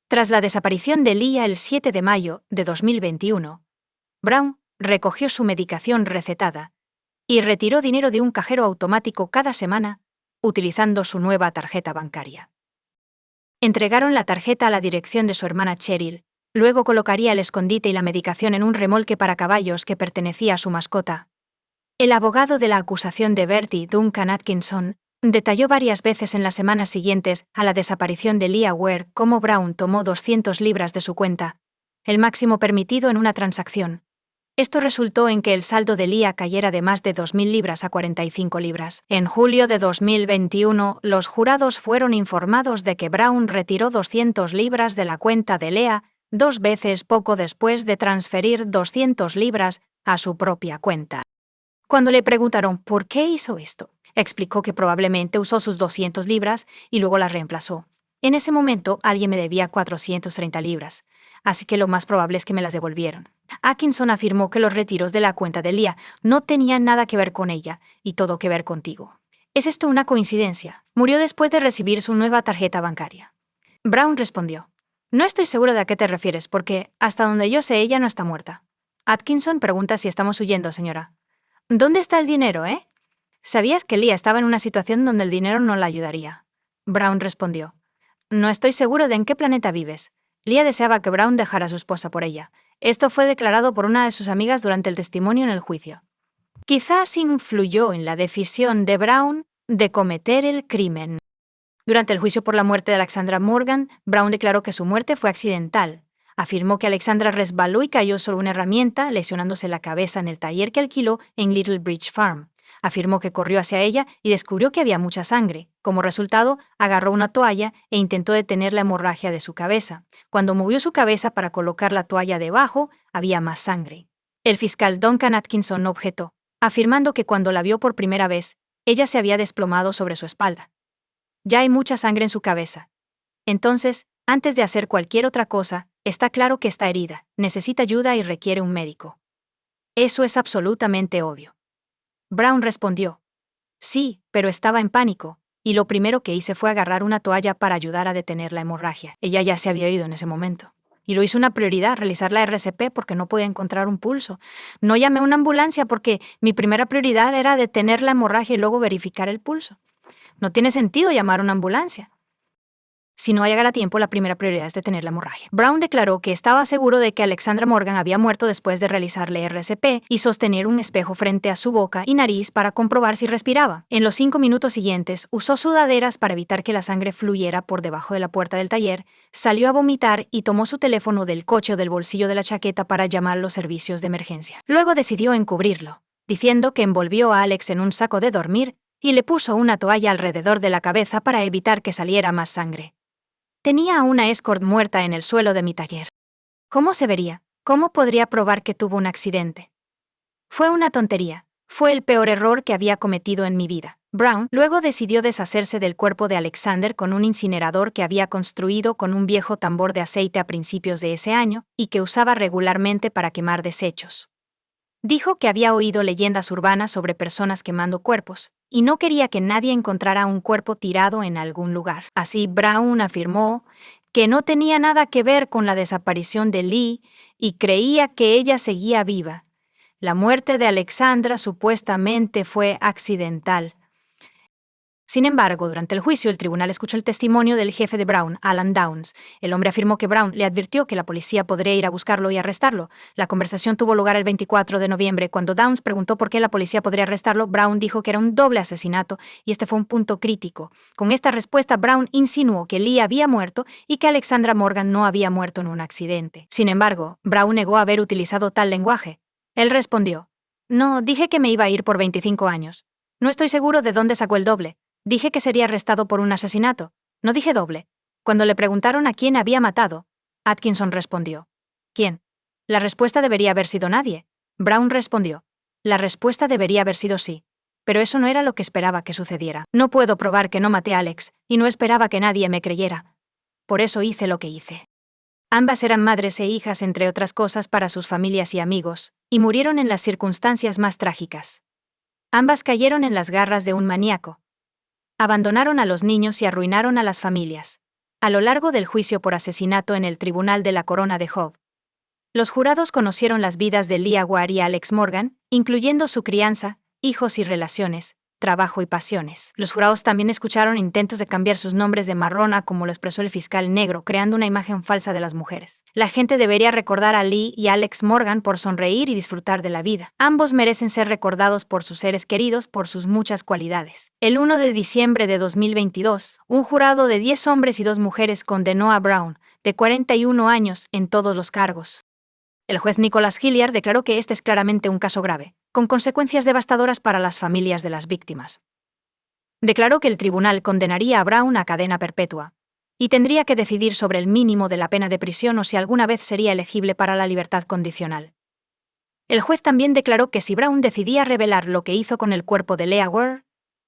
Tras la desaparición de Leah el 7 de mayo de 2021, Brown recogió su medicación recetada y retiró dinero de un cajero automático cada semana, utilizando su nueva tarjeta bancaria. Entregaron la tarjeta a la dirección de su hermana Cheryl, luego colocaría el escondite y la medicación en un remolque para caballos que pertenecía a su mascota. El abogado de la acusación de Bertie, Duncan Atkinson, detalló varias veces en las semanas siguientes a la desaparición de Leah Ware cómo Brown tomó 200 libras de su cuenta, el máximo permitido en una transacción. Esto resultó en que el saldo de Leah cayera de más de 2.000 libras a 45 libras. En julio de 2021, los jurados fueron informados de que Brown retiró 200 libras de la cuenta de Leah 2 veces poco después de transferir 200 libras a su propia cuenta. Cuando le preguntaron por qué hizo esto, explicó que probablemente usó sus 200 libras y luego las reemplazó. En ese momento, alguien me debía 430 libras, así que lo más probable es que me las devolvieron. Atkinson afirmó que los retiros de la cuenta de Leah no tenían nada que ver con ella y todo que ver contigo. ¿Es esto una coincidencia? Murió después de recibir su nueva tarjeta bancaria. Brown respondió: «No estoy seguro de a qué te refieres porque, hasta donde yo sé, ella no está muerta». Atkinson pregunta si estamos huyendo, señora. «¿Dónde está el dinero, eh? ¿Sabías que Leah estaba en una situación donde el dinero no la ayudaría?». Brown respondió: «No estoy seguro de en qué planeta vives». Leah deseaba que Brown dejara a su esposa por ella. Esto fue declarado por una de sus amigas durante el testimonio en el juicio. Quizás influyó en la decisión de Brown de cometer el crimen. Durante el juicio por la muerte de Alexandra Morgan, Brown declaró que su muerte fue accidental, Afirmó que Alexandra resbaló y cayó sobre una herramienta, lesionándose la cabeza en el taller que alquiló en Little Bridge Farm. Afirmó que corrió hacia ella y descubrió que había mucha sangre. Como resultado, agarró una toalla e intentó detener la hemorragia de su cabeza. Cuando movió su cabeza para colocar la toalla debajo, había más sangre. El fiscal Duncan Atkinson objetó, afirmando que cuando la vio por primera vez, ella se había desplomado sobre su espalda. Ya hay mucha sangre en su cabeza. Entonces, antes de hacer cualquier otra cosa, está claro que está herida, necesita ayuda y requiere un médico. Eso es absolutamente obvio. Brown respondió. Sí, pero estaba en pánico, y lo primero que hice fue agarrar una toalla para ayudar a detener la hemorragia. Ella ya se había ido en ese momento. Y lo hizo una prioridad, realizar la RCP porque no podía encontrar un pulso. No llamé a una ambulancia porque mi primera prioridad era detener la hemorragia y luego verificar el pulso. No tiene sentido llamar a una ambulancia. Si no llegara a tiempo, la primera prioridad es detener la hemorragia. Brown declaró que estaba seguro de que Alexandra Morgan había muerto después de realizarle RCP y sostener un espejo frente a su boca y nariz para comprobar si respiraba. En los 5 minutos siguientes, usó sudaderas para evitar que la sangre fluyera por debajo de la puerta del taller, salió a vomitar y tomó su teléfono del coche o del bolsillo de la chaqueta para llamar a los servicios de emergencia. Luego decidió encubrirlo, diciendo que envolvió a Alex en un saco de dormir y le puso una toalla alrededor de la cabeza para evitar que saliera más sangre. Tenía a una escort muerta en el suelo de mi taller. ¿Cómo se vería? ¿Cómo podría probar que tuvo un accidente? Fue una tontería. Fue el peor error que había cometido en mi vida. Brown luego decidió deshacerse del cuerpo de Alexander con un incinerador que había construido con un viejo tambor de aceite a principios de ese año y que usaba regularmente para quemar desechos. Dijo que había oído leyendas urbanas sobre personas quemando cuerpos, y no quería que nadie encontrara un cuerpo tirado en algún lugar. Así, Brown afirmó que no tenía nada que ver con la desaparición de Lee y creía que ella seguía viva. La muerte de Alexandra supuestamente fue accidental. Sin embargo, durante el juicio, el tribunal escuchó el testimonio del jefe de Brown, Alan Downs. El hombre afirmó que Brown le advirtió que la policía podría ir a buscarlo y arrestarlo. La conversación tuvo lugar el 24 de noviembre. Cuando Downs preguntó por qué la policía podría arrestarlo, Brown dijo que era un doble asesinato, y este fue un punto crítico. Con esta respuesta, Brown insinuó que Lee había muerto y que Alexandra Morgan no había muerto en un accidente. Sin embargo, Brown negó haber utilizado tal lenguaje. Él respondió: No, dije que me iba a ir por 25 años. No estoy seguro de dónde sacó el doble. Dije que sería arrestado por un asesinato. No dije doble. Cuando le preguntaron a quién había matado, Atkinson respondió: ¿Quién? La respuesta debería haber sido nadie. Brown respondió: La respuesta debería haber sido sí. Pero eso no era lo que esperaba que sucediera. No puedo probar que no maté a Alex, y no esperaba que nadie me creyera. Por eso hice lo que hice. Ambas eran madres e hijas, entre otras cosas, para sus familias y amigos, y murieron en las circunstancias más trágicas. Ambas cayeron en las garras de un maníaco. Abandonaron a los niños y arruinaron a las familias. A lo largo del juicio por asesinato en el Tribunal de la Corona de Hobb, los jurados conocieron las vidas de Leah Ware y Alex Morgan, incluyendo su crianza, hijos y relaciones, trabajo y pasiones. Los jurados también escucharon intentos de cambiar sus nombres de marrón a como lo expresó el fiscal negro, creando una imagen falsa de las mujeres. La gente debería recordar a Lee y Alex Morgan por sonreír y disfrutar de la vida. Ambos merecen ser recordados por sus seres queridos por sus muchas cualidades. El 1 de diciembre de 2022, un jurado de 10 hombres y 2 mujeres condenó a Brown, de 41 años, en todos los cargos. El juez Nicholas Hilliard declaró que este es claramente un caso grave, con consecuencias devastadoras para las familias de las víctimas. Declaró que el tribunal condenaría a Brown a cadena perpetua, y tendría que decidir sobre el mínimo de la pena de prisión o si alguna vez sería elegible para la libertad condicional. El juez también declaró que si Brown decidía revelar lo que hizo con el cuerpo de Leah Ware,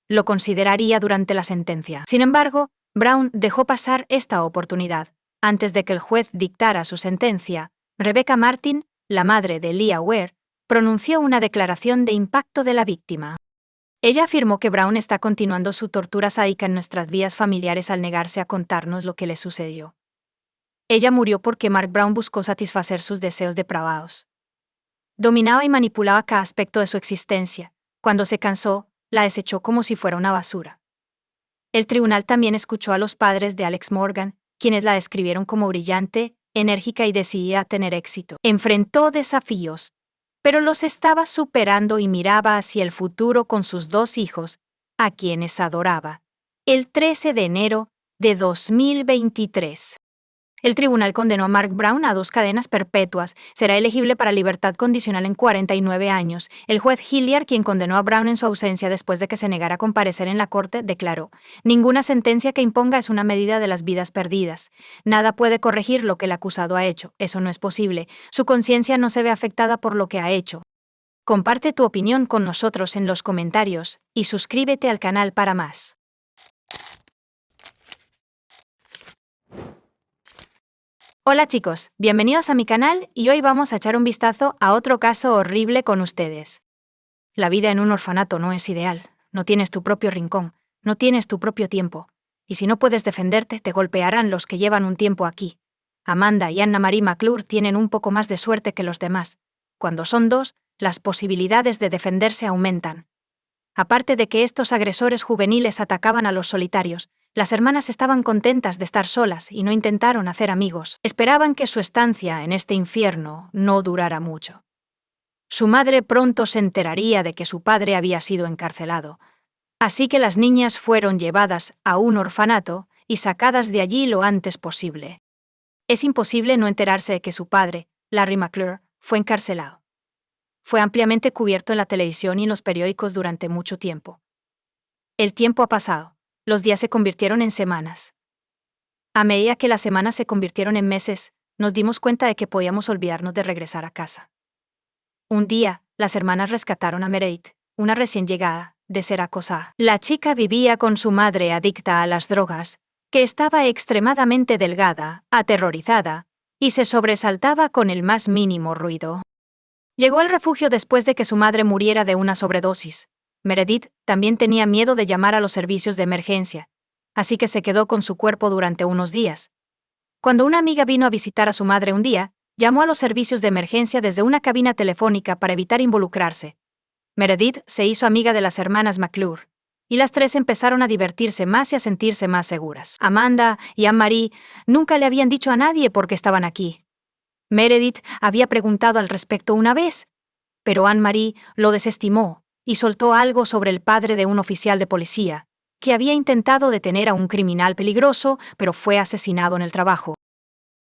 lo consideraría durante la sentencia. Sin embargo, Brown dejó pasar esta oportunidad. Antes de que el juez dictara su sentencia, Rebecca Martin, la madre de Leah Ware, pronunció una declaración de impacto de la víctima. Ella afirmó que Brown está continuando su tortura sádica en nuestras vidas familiares al negarse a contarnos lo que le sucedió. Ella murió porque Mark Brown buscó satisfacer sus deseos depravados. Dominaba y manipulaba cada aspecto de su existencia. Cuando se cansó, la desechó como si fuera una basura. El tribunal también escuchó a los padres de Alex Morgan, quienes la describieron como brillante, enérgica y decidida a tener éxito. Enfrentó desafíos, pero los estaba superando y miraba hacia el futuro con sus 2 hijos, a quienes adoraba. El 13 de enero de 2023. El tribunal condenó a Mark Brown a 2 cadenas perpetuas. Será elegible para libertad condicional en 49 años. El juez Hilliard, quien condenó a Brown en su ausencia después de que se negara a comparecer en la corte, declaró: «Ninguna sentencia que imponga es una medida de las vidas perdidas. Nada puede corregir lo que el acusado ha hecho. Eso no es posible. Su conciencia no se ve afectada por lo que ha hecho». Comparte tu opinión con nosotros en los comentarios y suscríbete al canal para más. Hola chicos, bienvenidos a mi canal y hoy vamos a echar un vistazo a otro caso horrible con ustedes. La vida en un orfanato no es ideal, no tienes tu propio rincón, no tienes tu propio tiempo, y si no puedes defenderte te golpearán los que llevan un tiempo aquí. Amanda y Anna-Marie McClure tienen un poco más de suerte que los demás. Cuando son dos, las posibilidades de defenderse aumentan. Aparte de que estos agresores juveniles atacaban a los solitarios, las hermanas estaban contentas de estar solas y no intentaron hacer amigos. Esperaban que su estancia en este infierno no durara mucho. Su madre pronto se enteraría de que su padre había sido encarcelado, así que las niñas fueron llevadas a un orfanato y sacadas de allí lo antes posible. Es imposible no enterarse de que su padre, Larry McClure, fue encarcelado. Fue ampliamente cubierto en la televisión y en los periódicos durante mucho tiempo. El tiempo ha pasado. Los días se convirtieron en semanas. A medida que las semanas se convirtieron en meses, nos dimos cuenta de que podíamos olvidarnos de regresar a casa. Un día, las hermanas rescataron a Meredith, una recién llegada, de ser acosada. La chica vivía con su madre adicta a las drogas, que estaba extremadamente delgada, aterrorizada, y se sobresaltaba con el más mínimo ruido. Llegó al refugio después de que su madre muriera de una sobredosis. Meredith también tenía miedo de llamar a los servicios de emergencia, así que se quedó con su cuerpo durante unos días. Cuando una amiga vino a visitar a su madre un día, llamó a los servicios de emergencia desde una cabina telefónica para evitar involucrarse. Meredith se hizo amiga de las hermanas McClure, y las tres empezaron a divertirse más y a sentirse más seguras. Amanda y Anne-Marie nunca le habían dicho a nadie por qué estaban aquí. Meredith había preguntado al respecto una vez, pero Anne-Marie lo desestimó y soltó algo sobre el padre de un oficial de policía, que había intentado detener a un criminal peligroso, pero fue asesinado en el trabajo.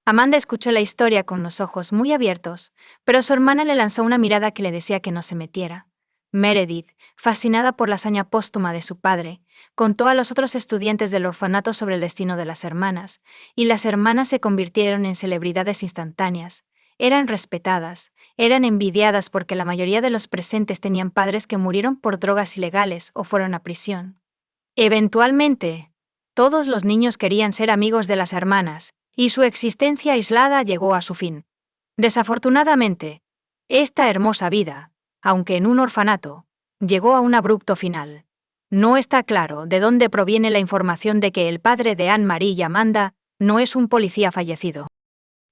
Amanda escuchó la historia con los ojos muy abiertos, pero su hermana le lanzó una mirada que le decía que no se metiera. Meredith, fascinada por la hazaña póstuma de su padre, contó a los otros estudiantes del orfanato sobre el destino de las hermanas, y las hermanas se convirtieron en celebridades instantáneas. Eran respetadas, eran envidiadas porque la mayoría de los presentes tenían padres que murieron por drogas ilegales o fueron a prisión. Eventualmente, todos los niños querían ser amigos de las hermanas, y su existencia aislada llegó a su fin. Desafortunadamente, esta hermosa vida, aunque en un orfanato, llegó a un abrupto final. No está claro de dónde proviene la información de que el padre de Anne-Marie y Amanda no es un policía fallecido.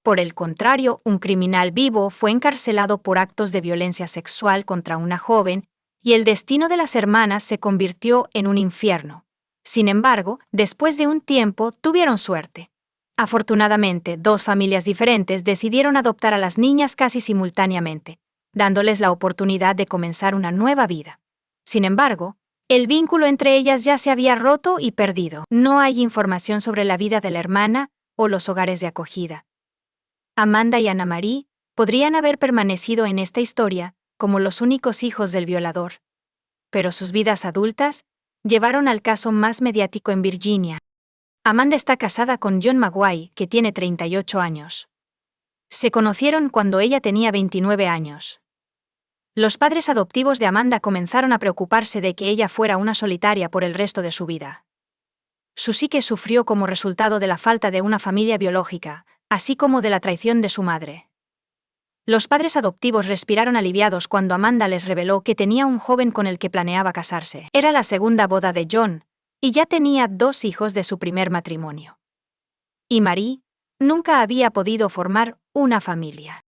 Por el contrario, un criminal vivo fue encarcelado por actos de violencia sexual contra una joven, y el destino de las hermanas se convirtió en un infierno. Sin embargo, después de un tiempo, tuvieron suerte. Afortunadamente, 2 familias diferentes decidieron adoptar a las niñas casi simultáneamente, dándoles la oportunidad de comenzar una nueva vida. Sin embargo, el vínculo entre ellas ya se había roto y perdido. No hay información sobre la vida de la hermana o los hogares de acogida. Amanda y Anna-Marie podrían haber permanecido en esta historia como los únicos hijos del violador. Pero sus vidas adultas llevaron al caso más mediático en Virginia. Amanda está casada con John Maguire, que tiene 38 años. Se conocieron cuando ella tenía 29 años. Los padres adoptivos de Amanda comenzaron a preocuparse de que ella fuera una solitaria por el resto de su vida. Su psique sufrió como resultado de la falta de una familia biológica, así como de la traición de su madre. Los padres adoptivos respiraron aliviados cuando Amanda les reveló que tenía un joven con el que planeaba casarse. Era la segunda boda de John, y ya tenía 2 hijos de su primer matrimonio. Y Marie nunca había podido formar una familia.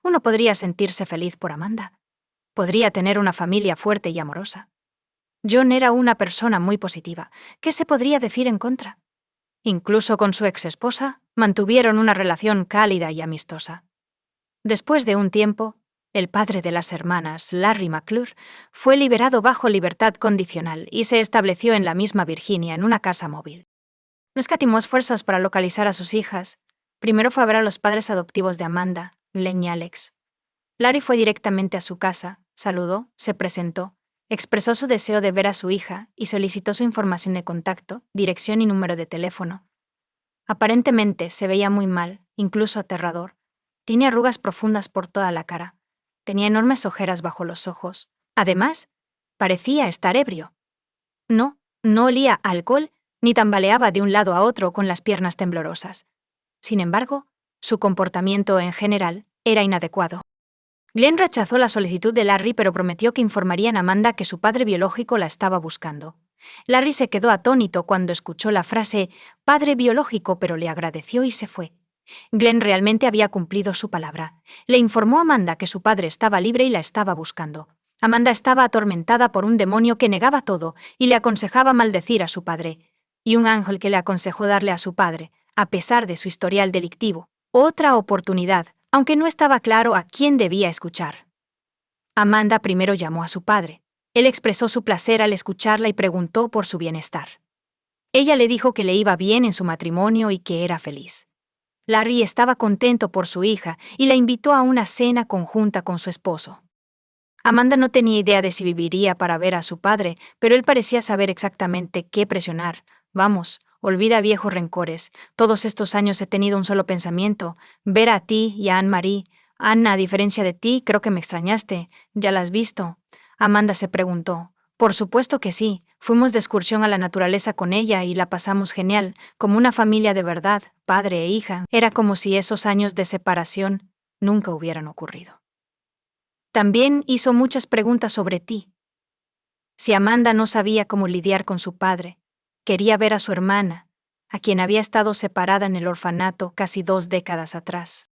Uno podría sentirse feliz por Amanda. Podría tener una familia fuerte y amorosa. John era una persona muy positiva. ¿Qué se podría decir en contra? Incluso con su exesposa, mantuvieron una relación cálida y amistosa. Después de un tiempo, el padre de las hermanas, Larry McClure, fue liberado bajo libertad condicional y se estableció en la misma Virginia en una casa móvil. No escatimó esfuerzos para localizar a sus hijas, Primero fue a ver a los padres adoptivos de Amanda, Glenn y Alex. Larry fue directamente a su casa, saludó, se presentó, expresó su deseo de ver a su hija y solicitó su información de contacto, dirección y número de teléfono. Aparentemente se veía muy mal, incluso aterrador. Tenía arrugas profundas por toda la cara. Tenía enormes ojeras bajo los ojos. Además, parecía estar ebrio. No olía a alcohol, ni tambaleaba de un lado a otro con las piernas temblorosas. Sin embargo, su comportamiento en general era inadecuado. Glenn rechazó la solicitud de Larry, pero prometió que informarían a Amanda que su padre biológico la estaba buscando. Larry se quedó atónito cuando escuchó la frase «padre biológico», pero le agradeció y se fue. Glenn realmente había cumplido su palabra. Le informó a Amanda que su padre estaba libre y la estaba buscando. Amanda estaba atormentada por un demonio que negaba todo y le aconsejaba maldecir a su padre. Y un ángel que le aconsejó darle a su padre, a pesar de su historial delictivo, otra oportunidad, aunque no estaba claro a quién debía escuchar. Amanda primero llamó a su padre. Él expresó su placer al escucharla y preguntó por su bienestar. Ella le dijo que le iba bien en su matrimonio y que era feliz. Larry estaba contento por su hija y la invitó a una cena conjunta con su esposo. Amanda no tenía idea de si viviría para ver a su padre, pero él parecía saber exactamente qué presionar. Vamos, olvida viejos rencores. Todos estos años he tenido un solo pensamiento: ver a ti y a Anne-Marie. Anna, a diferencia de ti, creo que me extrañaste. ¿Ya la has visto? Amanda se preguntó. Por supuesto que sí. Fuimos de excursión a la naturaleza con ella y la pasamos genial, como una familia de verdad, padre e hija. Era como si esos años de separación nunca hubieran ocurrido. También hizo muchas preguntas sobre ti. Si Amanda no sabía cómo lidiar con su padre, quería ver a su hermana, a quien había estado separada en el orfanato casi 2 décadas atrás.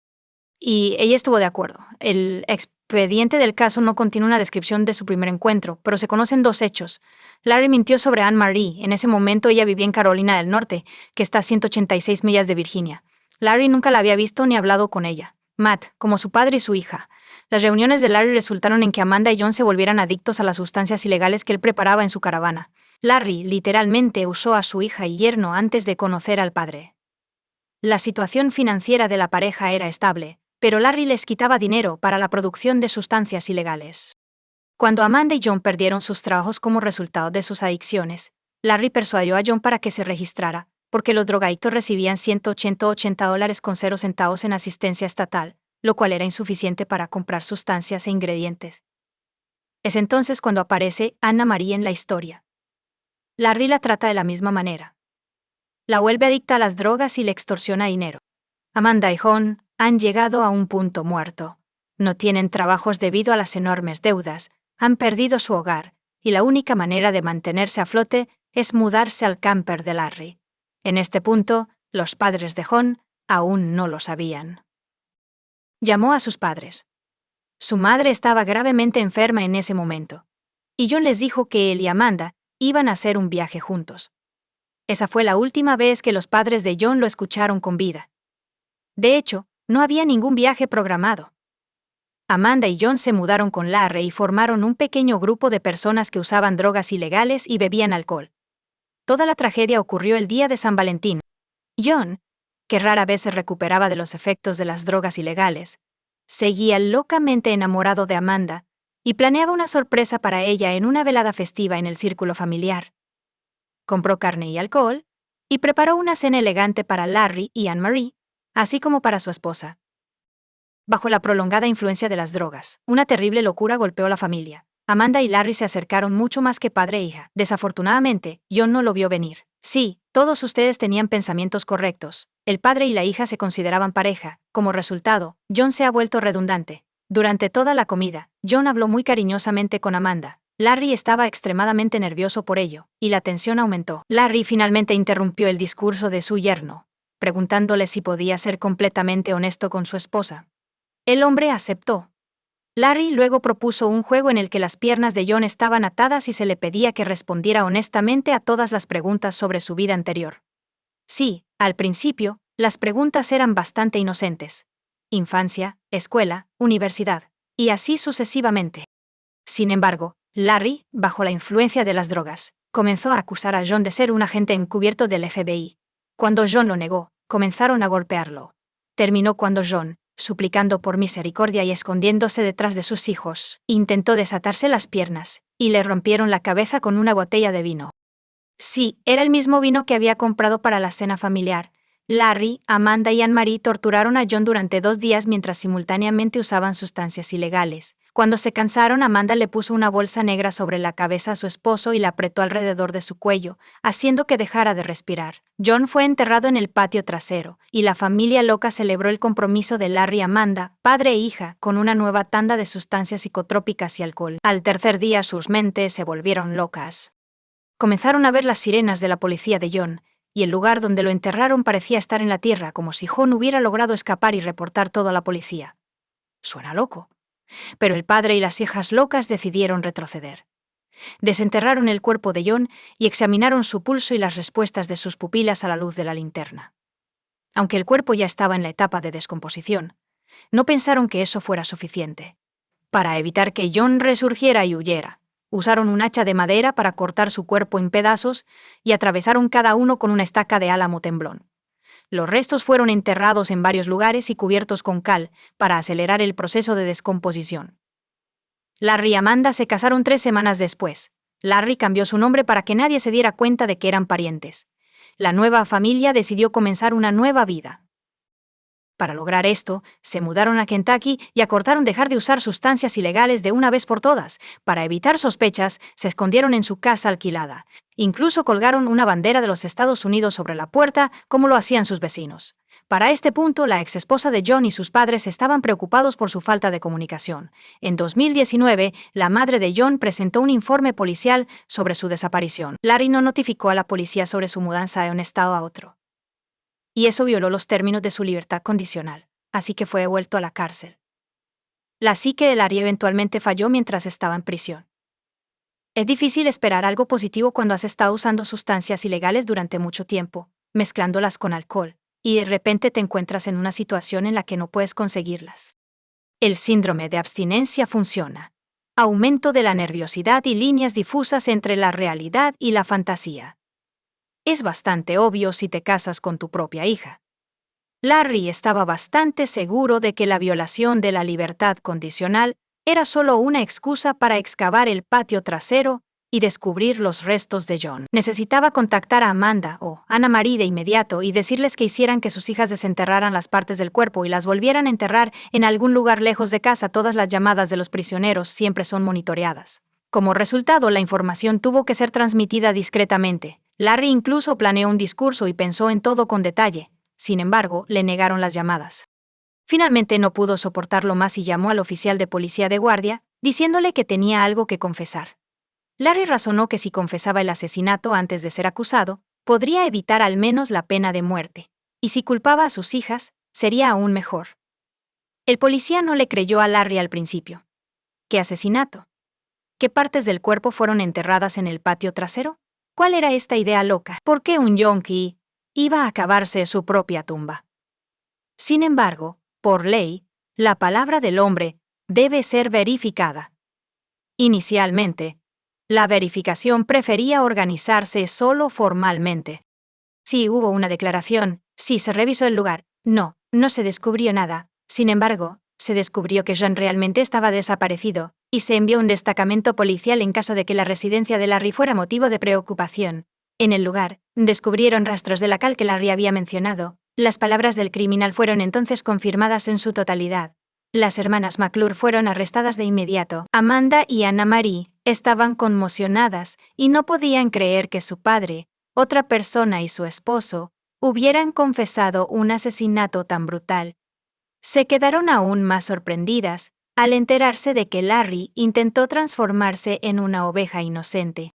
Y ella estuvo de acuerdo. El expediente del caso no contiene una descripción de su primer encuentro, pero se conocen 2 hechos. Larry mintió sobre Anne-Marie. En ese momento ella vivía en Carolina del Norte, que está a 186 millas de Virginia. Larry nunca la había visto ni hablado con ella. Matt, como su padre y su hija. Las reuniones de Larry resultaron en que Amanda y John se volvieran adictos a las sustancias ilegales que él preparaba en su caravana. Larry, literalmente, usó a su hija y yerno antes de conocer al padre. La situación financiera de la pareja era estable, pero Larry les quitaba dinero para la producción de sustancias ilegales. Cuando Amanda y John perdieron sus trabajos como resultado de sus adicciones, Larry persuadió a John para que se registrara, porque los drogadictos recibían $180 en asistencia estatal, lo cual era insuficiente para comprar sustancias e ingredientes. Es entonces cuando aparece Anne-Marie en la historia. Larry la trata de la misma manera. La vuelve adicta a las drogas y le extorsiona dinero. Amanda y John han llegado a un punto muerto. No tienen trabajos debido a las enormes deudas, han perdido su hogar, y la única manera de mantenerse a flote es mudarse al camper de Larry. En este punto, los padres de John aún no lo sabían. Llamó a sus padres. Su madre estaba gravemente enferma en ese momento, y John les dijo que él y Amanda iban a hacer un viaje juntos. Esa fue la última vez que los padres de John lo escucharon con vida. De hecho, no había ningún viaje programado. Amanda y John se mudaron con Larry y formaron un pequeño grupo de personas que usaban drogas ilegales y bebían alcohol. Toda la tragedia ocurrió el día de San Valentín. John, que rara vez se recuperaba de los efectos de las drogas ilegales, seguía locamente enamorado de Amanda y planeaba una sorpresa para ella en una velada festiva en el círculo familiar. Compró carne y alcohol y preparó una cena elegante para Larry y Anne-Marie, así como para su esposa. Bajo la prolongada influencia de las drogas, una terrible locura golpeó la familia. Amanda y Larry se acercaron mucho más que padre e hija. Desafortunadamente, John no lo vio venir. Sí, todos ustedes tenían pensamientos correctos. El padre y la hija se consideraban pareja. Como resultado, John se ha vuelto redundante. Durante toda la comida, John habló muy cariñosamente con Amanda. Larry estaba extremadamente nervioso por ello, y la tensión aumentó. Larry finalmente interrumpió el discurso de su yerno, preguntándole si podía ser completamente honesto con su esposa. El hombre aceptó. Larry luego propuso un juego en el que las piernas de John estaban atadas y se le pedía que respondiera honestamente a todas las preguntas sobre su vida anterior. Sí, al principio, las preguntas eran bastante inocentes. Infancia, escuela, universidad, y así sucesivamente. Sin embargo, Larry, bajo la influencia de las drogas, comenzó a acusar a John de ser un agente encubierto del FBI. Cuando John lo negó, comenzaron a golpearlo. terminó cuando John, suplicando por misericordia y escondiéndose detrás de sus hijos, intentó desatarse las piernas, y le rompieron la cabeza con una botella de vino. Sí, era el mismo vino que había comprado para la cena familiar. Larry, Amanda y Anne-Marie torturaron a John durante 2 días mientras simultáneamente usaban sustancias ilegales. Cuando se cansaron, Amanda le puso una bolsa negra sobre la cabeza a su esposo y la apretó alrededor de su cuello, haciendo que dejara de respirar. John fue enterrado en el patio trasero, y la familia loca celebró el compromiso de Larry y Amanda, padre e hija, con una nueva tanda de sustancias psicotrópicas y alcohol. Al tercer día sus mentes se volvieron locas. Comenzaron a ver las sirenas de la policía de John, y el lugar donde lo enterraron parecía estar en la tierra, como si John hubiera logrado escapar y reportar todo a la policía. Suena loco. Pero el padre y las hijas locas decidieron retroceder. Desenterraron el cuerpo de John y examinaron su pulso y las respuestas de sus pupilas a la luz de la linterna. Aunque el cuerpo ya estaba en la etapa de descomposición, no pensaron que eso fuera suficiente. Para evitar que John resurgiera y huyera, usaron un hacha de madera para cortar su cuerpo en pedazos y atravesaron cada uno con una estaca de álamo temblón. Los restos fueron enterrados en varios lugares y cubiertos con cal para acelerar el proceso de descomposición. Larry y Amanda se casaron 3 semanas después. Larry cambió su nombre para que nadie se diera cuenta de que eran parientes. La nueva familia decidió comenzar una nueva vida. Para lograr esto, se mudaron a Kentucky y acordaron dejar de usar sustancias ilegales de una vez por todas. Para evitar sospechas, se escondieron en su casa alquilada. Incluso colgaron una bandera de los Estados Unidos sobre la puerta, como lo hacían sus vecinos. Para este punto, la exesposa de John y sus padres estaban preocupados por su falta de comunicación. En 2019, la madre de John presentó un informe policial sobre su desaparición. Larry no notificó a la policía sobre su mudanza de un estado a otro. Y eso violó los términos de su libertad condicional, así que fue devuelto a la cárcel. La psique de Larry eventualmente falló mientras estaba en prisión. Es difícil esperar algo positivo cuando has estado usando sustancias ilegales durante mucho tiempo, mezclándolas con alcohol, y de repente te encuentras en una situación en la que no puedes conseguirlas. El síndrome de abstinencia funciona. Aumento de la nerviosidad y líneas difusas entre la realidad y la fantasía. Es bastante obvio si te casas con tu propia hija. Larry estaba bastante seguro de que la violación de la libertad condicional era solo una excusa para excavar el patio trasero y descubrir los restos de John. Necesitaba contactar a Amanda o Anne-Marie de inmediato y decirles que hicieran que sus hijas desenterraran las partes del cuerpo y las volvieran a enterrar en algún lugar lejos de casa. Todas las llamadas de los prisioneros siempre son monitoreadas. Como resultado, la información tuvo que ser transmitida discretamente. Larry incluso planeó un discurso y pensó en todo con detalle. Sin embargo, le negaron las llamadas. Finalmente no pudo soportarlo más y llamó al oficial de policía de guardia, diciéndole que tenía algo que confesar. Larry razonó que si confesaba el asesinato antes de ser acusado, podría evitar al menos la pena de muerte, y si culpaba a sus hijas, sería aún mejor. El policía no le creyó a Larry al principio. ¿Qué asesinato? ¿Qué partes del cuerpo fueron enterradas en el patio trasero? ¿Cuál era esta idea loca? ¿Por qué un yonki iba a cavarse su propia tumba? Sin embargo, por ley, la palabra del hombre debe ser verificada. Inicialmente, la verificación prefería organizarse solo formalmente. Sí hubo una declaración, sí se revisó el lugar, no se descubrió nada. Sin embargo, se descubrió que John realmente estaba desaparecido, y se envió un destacamento policial en caso de que la residencia de Larry fuera motivo de preocupación. En el lugar, descubrieron rastros de la cal que Larry había mencionado. Las palabras del criminal fueron entonces confirmadas en su totalidad. Las hermanas McClure fueron arrestadas de inmediato. Amanda y Anne-Marie estaban conmocionadas y no podían creer que su padre, otra persona y su esposo hubieran confesado un asesinato tan brutal. Se quedaron aún más sorprendidas al enterarse de que Larry intentó transformarse en una oveja inocente.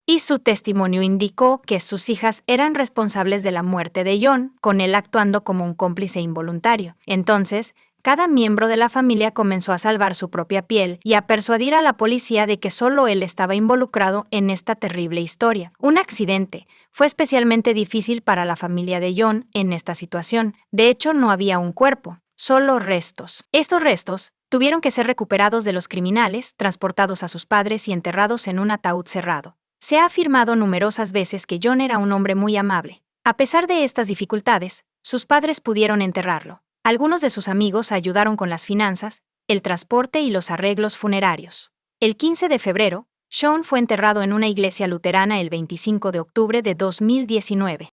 Y su testimonio indicó que sus hijas eran responsables de la muerte de John, con él actuando como un cómplice involuntario. Entonces, cada miembro de la familia comenzó a salvar su propia piel y a persuadir a la policía de que solo él estaba involucrado en esta terrible historia. Un accidente. Fue especialmente difícil para la familia de John en esta situación. De hecho, no había un cuerpo, solo restos. Estos restos tuvieron que ser recuperados de los criminales, transportados a sus padres y enterrados en un ataúd cerrado. Se ha afirmado numerosas veces que John era un hombre muy amable. A pesar de estas dificultades, sus padres pudieron enterrarlo. Algunos de sus amigos ayudaron con las finanzas, el transporte y los arreglos funerarios. El 15 de febrero, Sean fue enterrado en una iglesia luterana el 25 de octubre de 2019.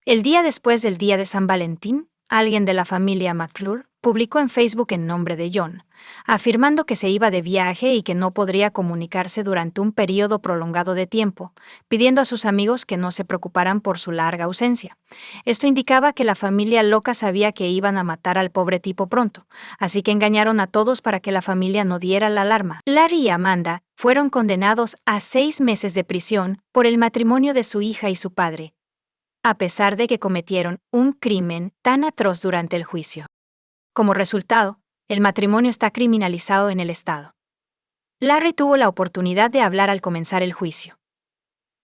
El día después del día de San Valentín, alguien de la familia McClure publicó en Facebook en nombre de John, afirmando que se iba de viaje y que no podría comunicarse durante un periodo prolongado de tiempo, pidiendo a sus amigos que no se preocuparan por su larga ausencia. Esto indicaba que la familia loca sabía que iban a matar al pobre tipo pronto, así que engañaron a todos para que la familia no diera la alarma. Larry y Amanda fueron condenados a 6 meses de prisión por el matrimonio de su hija y su padre, a pesar de que cometieron un crimen tan atroz durante el juicio. Como resultado, el matrimonio está criminalizado en el estado. Larry tuvo la oportunidad de hablar al comenzar el juicio.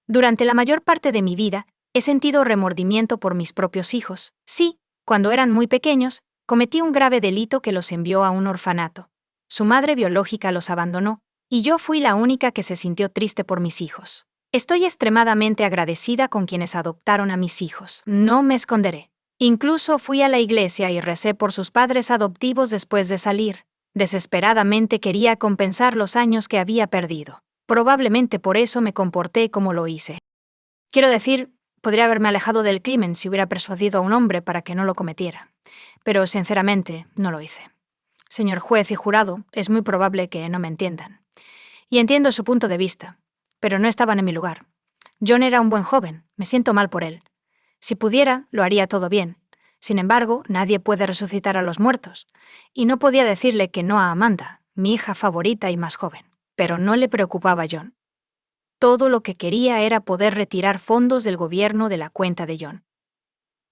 Durante la mayor parte de mi vida, he sentido remordimiento por mis propios hijos. Sí, cuando eran muy pequeños, cometí un grave delito que los envió a un orfanato. Su madre biológica los abandonó, y yo fui la única que se sintió triste por mis hijos. Estoy extremadamente agradecida con quienes adoptaron a mis hijos. No me esconderé. Incluso fui a la iglesia y recé por sus padres adoptivos después de salir. Desesperadamente quería compensar los años que había perdido. Probablemente por eso me comporté como lo hice. Quiero decir, podría haberme alejado del crimen si hubiera persuadido a un hombre para que no lo cometiera. Pero sinceramente, no lo hice. Señor juez y jurado, es muy probable que no me entiendan. Y entiendo su punto de vista, pero no estaban en mi lugar. John era un buen joven, me siento mal por él. Si pudiera, lo haría todo bien. Sin embargo, nadie puede resucitar a los muertos. Y no podía decirle que no a Amanda, mi hija favorita y más joven. Pero no le preocupaba a John. Todo lo que quería era poder retirar fondos del gobierno de la cuenta de John.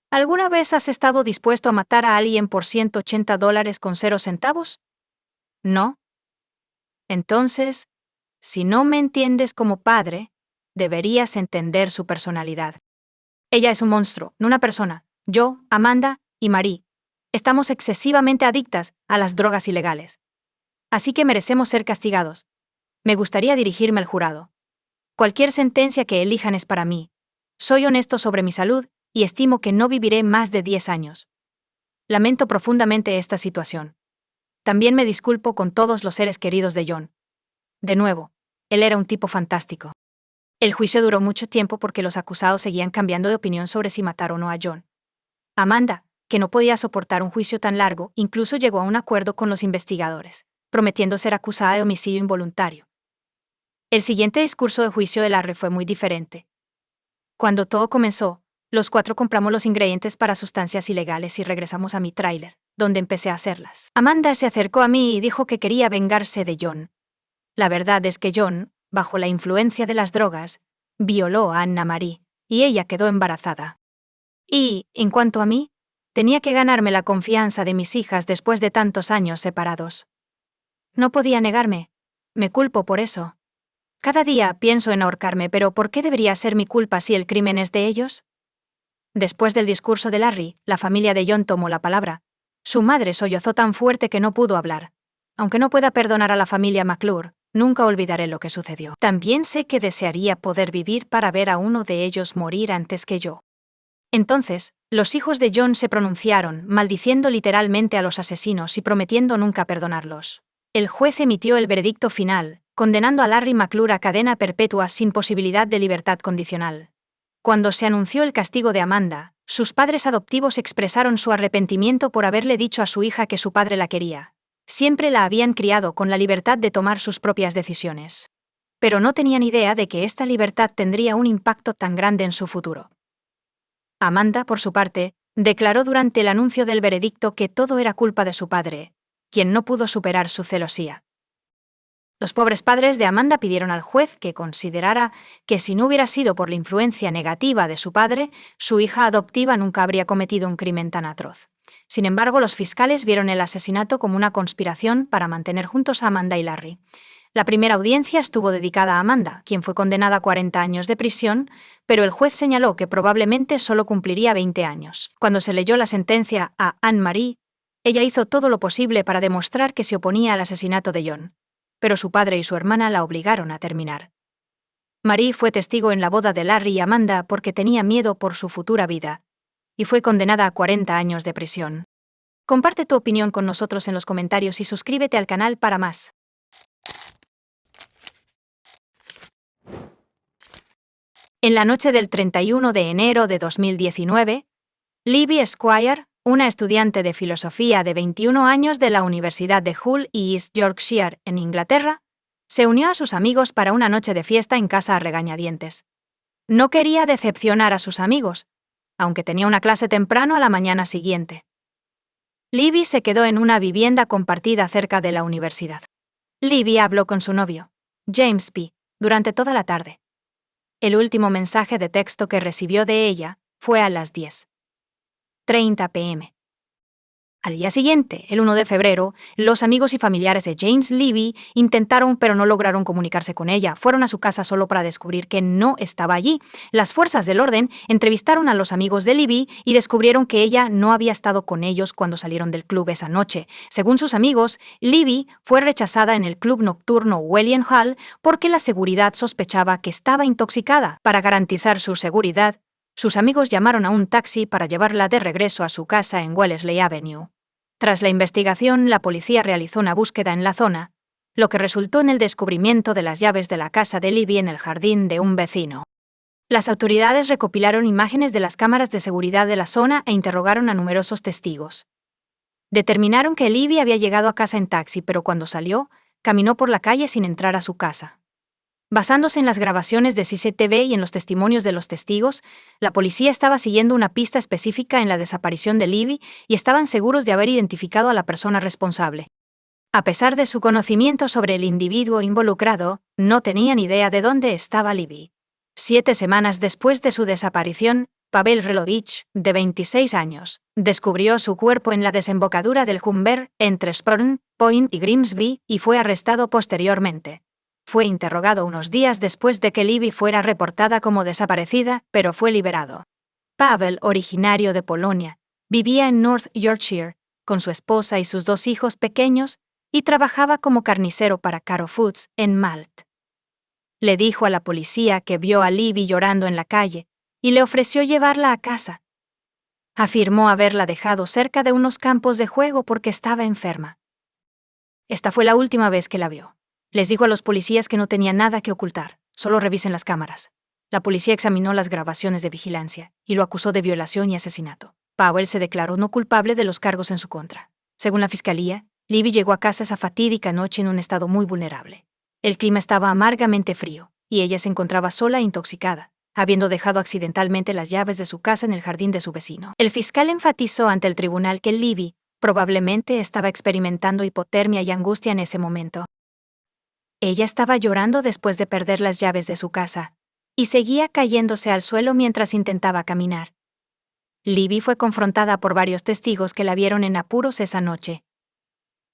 ¿Alguna vez has estado dispuesto a matar a alguien por $180 con 0 centavos? ¿No? Entonces, si no me entiendes como padre, deberías entender su personalidad. Ella es un monstruo, no una persona. Yo, Amanda y Marie estamos excesivamente adictas a las drogas ilegales. Así que merecemos ser castigados. Me gustaría dirigirme al jurado. Cualquier sentencia que elijan es para mí. Soy honesto sobre mi salud y estimo que no viviré más de 10 años. Lamento profundamente esta situación. También me disculpo con todos los seres queridos de John. De nuevo, él era un tipo fantástico. El juicio duró mucho tiempo porque los acusados seguían cambiando de opinión sobre si matar o no a John. Amanda, que no podía soportar un juicio tan largo, incluso llegó a un acuerdo con los investigadores, prometiendo ser acusada de homicidio involuntario. El siguiente discurso de juicio de Larry fue muy diferente. Cuando todo comenzó, los 4 compramos los ingredientes para sustancias ilegales y regresamos a mi tráiler, donde empecé a hacerlas. Amanda se acercó a mí y dijo que quería vengarse de John. La verdad es que John, bajo la influencia de las drogas, violó a Anna Marie, y ella quedó embarazada. Y, en cuanto a mí, tenía que ganarme la confianza de mis hijas después de tantos años separados. No podía negarme. Me culpo por eso. Cada día pienso en ahorcarme, pero ¿por qué debería ser mi culpa si el crimen es de ellos? Después del discurso de Larry, la familia de John tomó la palabra. Su madre sollozó tan fuerte que no pudo hablar. Aunque no pueda perdonar a la familia McClure, nunca olvidaré lo que sucedió. También sé que desearía poder vivir para ver a uno de ellos morir antes que yo. Entonces, los hijos de John se pronunciaron, maldiciendo literalmente a los asesinos y prometiendo nunca perdonarlos. El juez emitió el veredicto final, condenando a Larry McClure a cadena perpetua sin posibilidad de libertad condicional. Cuando se anunció el castigo de Amanda, sus padres adoptivos expresaron su arrepentimiento por haberle dicho a su hija que su padre la quería. Siempre la habían criado con la libertad de tomar sus propias decisiones. Pero no tenían idea de que esta libertad tendría un impacto tan grande en su futuro. Amanda, por su parte, declaró durante el anuncio del veredicto que todo era culpa de su padre, quien no pudo superar su celosía. Los pobres padres de Amanda pidieron al juez que considerara que si no hubiera sido por la influencia negativa de su padre, su hija adoptiva nunca habría cometido un crimen tan atroz. Sin embargo, los fiscales vieron el asesinato como una conspiración para mantener juntos a Amanda y Larry. La primera audiencia estuvo dedicada a Amanda, quien fue condenada a 40 años de prisión, pero el juez señaló que probablemente solo cumpliría 20 años. Cuando se leyó la sentencia a Anne-Marie, ella hizo todo lo posible para demostrar que se oponía al asesinato de John, pero su padre y su hermana la obligaron a terminar. Marie fue testigo en la boda de Larry y Amanda porque tenía miedo por su futura vida, y fue condenada a 40 años de prisión. Comparte tu opinión con nosotros en los comentarios y suscríbete al canal para más. En la noche del 31 de enero de 2019, Libby Squire, una estudiante de filosofía de 21 años de la Universidad de Hull y East Yorkshire, en Inglaterra, se unió a sus amigos para una noche de fiesta en casa a regañadientes. No quería decepcionar a sus amigos, aunque tenía una clase temprano a la mañana siguiente. Libby se quedó en una vivienda compartida cerca de la universidad. Libby habló con su novio, James P., durante toda la tarde. El último mensaje de texto que recibió de ella fue a las 10:30 p.m. Al día siguiente, el 1 de febrero, los amigos y familiares de James Libby intentaron pero no lograron comunicarse con ella. Fueron a su casa solo para descubrir que no estaba allí. Las fuerzas del orden entrevistaron a los amigos de Libby y descubrieron que ella no había estado con ellos cuando salieron del club esa noche. Según sus amigos, Libby fue rechazada en el club nocturno Wellion Hall porque la seguridad sospechaba que estaba intoxicada. Para garantizar su seguridad, sus amigos llamaron a un taxi para llevarla de regreso a su casa en Wellesley Avenue. Tras la investigación, la policía realizó una búsqueda en la zona, lo que resultó en el descubrimiento de las llaves de la casa de Libby en el jardín de un vecino. Las autoridades recopilaron imágenes de las cámaras de seguridad de la zona e interrogaron a numerosos testigos. Determinaron que Libby había llegado a casa en taxi, pero cuando salió, caminó por la calle sin entrar a su casa. Basándose en las grabaciones de CCTV y en los testimonios de los testigos, la policía estaba siguiendo una pista específica en la desaparición de Libby y estaban seguros de haber identificado a la persona responsable. A pesar de su conocimiento sobre el individuo involucrado, no tenían idea de dónde estaba Libby. 7 semanas después de su desaparición, Pavel Relovich, de 26 años, descubrió su cuerpo en la desembocadura del Humber, entre Spurn Point y Grimsby, y fue arrestado posteriormente. Fue interrogado unos días después de que Libby fuera reportada como desaparecida, pero fue liberado. Pavel, originario de Polonia, vivía en North Yorkshire, con su esposa y sus 2 hijos pequeños, y trabajaba como carnicero para Caro Foods, en Malt. Le dijo a la policía que vio a Libby llorando en la calle, y le ofreció llevarla a casa. Afirmó haberla dejado cerca de unos campos de juego porque estaba enferma. Esta fue la última vez que la vio. Les dijo a los policías que no tenía nada que ocultar, solo revisen las cámaras. La policía examinó las grabaciones de vigilancia y lo acusó de violación y asesinato. Powell se declaró no culpable de los cargos en su contra. Según la fiscalía, Libby llegó a casa esa fatídica noche en un estado muy vulnerable. El clima estaba amargamente frío, y ella se encontraba sola e intoxicada, habiendo dejado accidentalmente las llaves de su casa en el jardín de su vecino. El fiscal enfatizó ante el tribunal que Libby probablemente estaba experimentando hipotermia y angustia en ese momento. Ella estaba llorando después de perder las llaves de su casa, y seguía cayéndose al suelo mientras intentaba caminar. Libby fue confrontada por varios testigos que la vieron en apuros esa noche.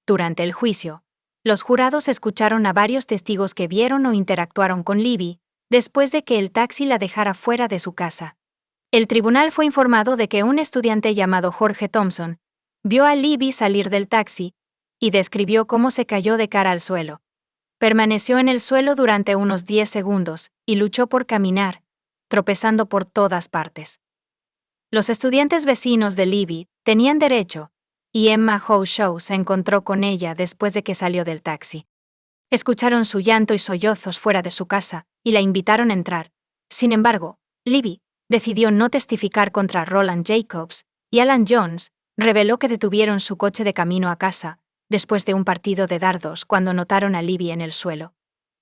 Durante el juicio, los jurados escucharon a varios testigos que vieron o interactuaron con Libby después de que el taxi la dejara fuera de su casa. El tribunal fue informado de que un estudiante llamado Jorge Thompson vio a Libby salir del taxi y describió cómo se cayó de cara al suelo. Permaneció en el suelo durante unos 10 segundos y luchó por caminar, tropezando por todas partes. Los estudiantes vecinos de Libby tenían derecho, y Emma Howe se encontró con ella después de que salió del taxi. Escucharon su llanto y sollozos fuera de su casa y la invitaron a entrar. Sin embargo, Libby decidió no testificar contra Roland Jacobs, y Alan Jones reveló que detuvieron su coche de camino a casa después de un partido de dardos cuando notaron a Libby en el suelo.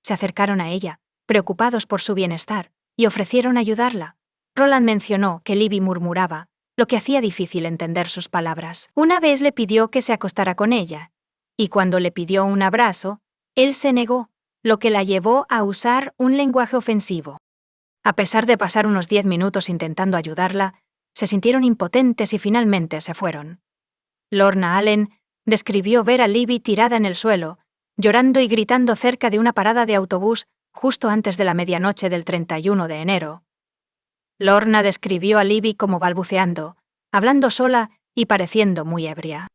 Se acercaron a ella, preocupados por su bienestar, y ofrecieron ayudarla. Roland mencionó que Libby murmuraba, lo que hacía difícil entender sus palabras. Una vez le pidió que se acostara con ella, y cuando le pidió un abrazo, él se negó, lo que la llevó a usar un lenguaje ofensivo. A pesar de pasar unos 10 minutos intentando ayudarla, se sintieron impotentes y finalmente se fueron. Lorna Allen describió ver a Libby tirada en el suelo, llorando y gritando cerca de una parada de autobús justo antes de la medianoche del 31 de enero. Lorna describió a Libby como balbuceando, hablando sola y pareciendo muy ebria.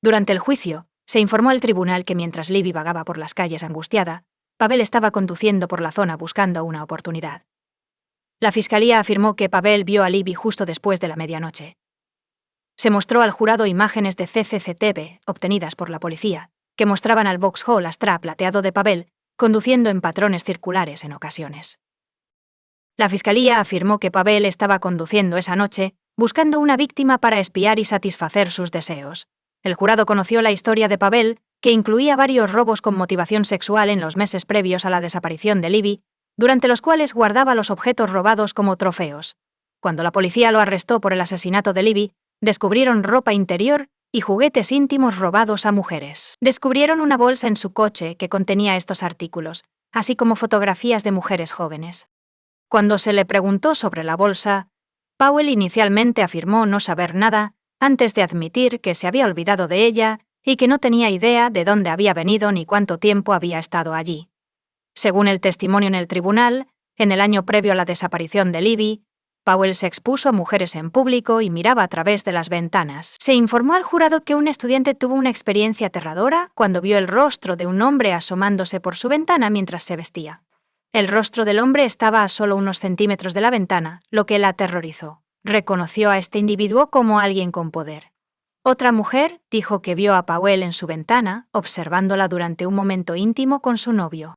Durante el juicio, se informó al tribunal que mientras Libby vagaba por las calles angustiada, Pavel estaba conduciendo por la zona buscando una oportunidad. La fiscalía afirmó que Pavel vio a Libby justo después de la medianoche. Se mostró al jurado imágenes de CCTV obtenidas por la policía, que mostraban al Vauxhall Astra plateado de Pavel conduciendo en patrones circulares en ocasiones. La fiscalía afirmó que Pavel estaba conduciendo esa noche buscando una víctima para espiar y satisfacer sus deseos. El jurado conoció la historia de Pavel, que incluía varios robos con motivación sexual en los meses previos a la desaparición de Libby, durante los cuales guardaba los objetos robados como trofeos. Cuando la policía lo arrestó por el asesinato de Libby, descubrieron ropa interior y juguetes íntimos robados a mujeres. Descubrieron una bolsa en su coche que contenía estos artículos, así como fotografías de mujeres jóvenes. Cuando se le preguntó sobre la bolsa, Powell inicialmente afirmó no saber nada, antes de admitir que se había olvidado de ella y que no tenía idea de dónde había venido ni cuánto tiempo había estado allí. Según el testimonio en el tribunal, en el año previo a la desaparición de Libby, Powell se expuso a mujeres en público y miraba a través de las ventanas. Se informó al jurado que un estudiante tuvo una experiencia aterradora cuando vio el rostro de un hombre asomándose por su ventana mientras se vestía. El rostro del hombre estaba a solo unos centímetros de la ventana, lo que la aterrorizó. Reconoció a este individuo como alguien con poder. Otra mujer dijo que vio a Powell en su ventana, observándola durante un momento íntimo con su novio.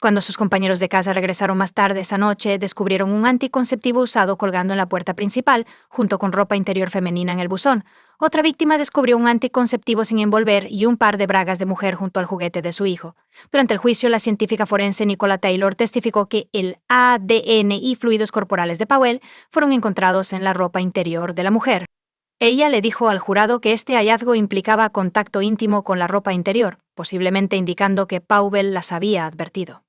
Cuando sus compañeros de casa regresaron más tarde esa noche, descubrieron un anticonceptivo usado colgando en la puerta principal, junto con ropa interior femenina en el buzón. Otra víctima descubrió un anticonceptivo sin envolver y un par de bragas de mujer junto al juguete de su hijo. Durante el juicio, la científica forense Nicola Taylor testificó que el ADN y fluidos corporales de Powell fueron encontrados en la ropa interior de la mujer. Ella le dijo al jurado que este hallazgo implicaba contacto íntimo con la ropa interior, posiblemente indicando que Powell las había advertido.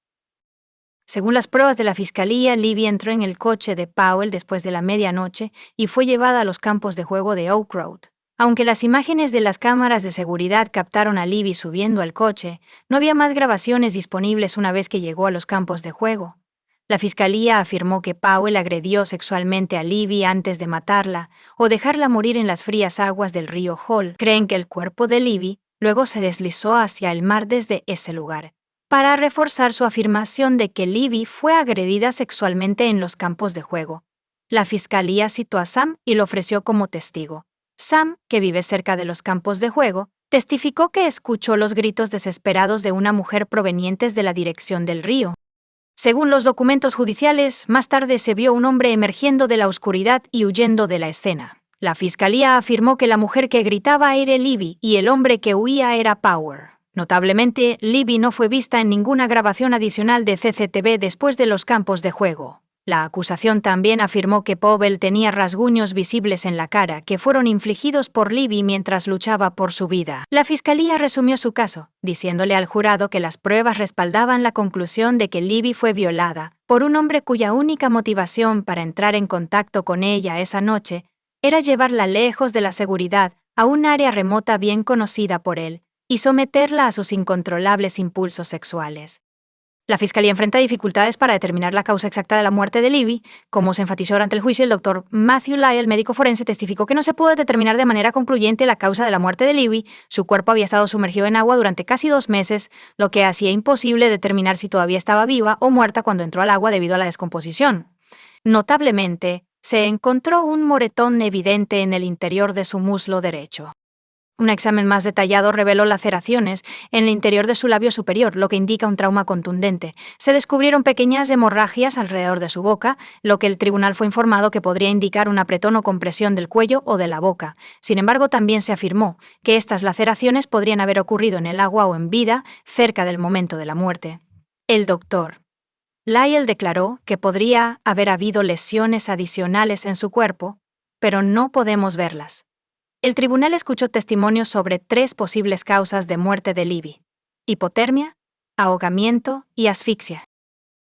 Según las pruebas de la fiscalía, Libby entró en el coche de Powell después de la medianoche y fue llevada a los campos de juego de Oak Road. Aunque las imágenes de las cámaras de seguridad captaron a Libby subiendo al coche, no había más grabaciones disponibles una vez que llegó a los campos de juego. La fiscalía afirmó que Powell agredió sexualmente a Libby antes de matarla o dejarla morir en las frías aguas del río Hall. Creen que el cuerpo de Libby luego se deslizó hacia el mar desde ese lugar, para reforzar su afirmación de que Libby fue agredida sexualmente en los campos de juego. La fiscalía citó a Sam y lo ofreció como testigo. Sam, que vive cerca de los campos de juego, testificó que escuchó los gritos desesperados de una mujer provenientes de la dirección del río. Según los documentos judiciales, más tarde se vio un hombre emergiendo de la oscuridad y huyendo de la escena. La fiscalía afirmó que la mujer que gritaba era Libby y el hombre que huía era Powell. Notablemente, Libby no fue vista en ninguna grabación adicional de CCTV después de los campos de juego. La acusación también afirmó que Powell tenía rasguños visibles en la cara que fueron infligidos por Libby mientras luchaba por su vida. La fiscalía resumió su caso, diciéndole al jurado que las pruebas respaldaban la conclusión de que Libby fue violada por un hombre cuya única motivación para entrar en contacto con ella esa noche era llevarla lejos de la seguridad a un área remota bien conocida por él y someterla a sus incontrolables impulsos sexuales. La fiscalía enfrenta dificultades para determinar la causa exacta de la muerte de Libby. Como se enfatizó durante el juicio, el doctor Matthew Lyle, médico forense, testificó que no se pudo determinar de manera concluyente la causa de la muerte de Libby. Su cuerpo había estado sumergido en agua durante casi 2 meses, lo que hacía imposible determinar si todavía estaba viva o muerta cuando entró al agua debido a la descomposición. Notablemente, se encontró un moretón evidente en el interior de su muslo derecho. Un examen más detallado reveló laceraciones en el interior de su labio superior, lo que indica un trauma contundente. Se descubrieron pequeñas hemorragias alrededor de su boca, lo que el tribunal fue informado que podría indicar un apretón o compresión del cuello o de la boca. Sin embargo, también se afirmó que estas laceraciones podrían haber ocurrido en el agua o en vida, cerca del momento de la muerte. El doctor Lyle declaró que podría haber habido lesiones adicionales en su cuerpo, pero no podemos verlas. El tribunal escuchó testimonios sobre 3 posibles causas de muerte de Libby: hipotermia, ahogamiento y asfixia.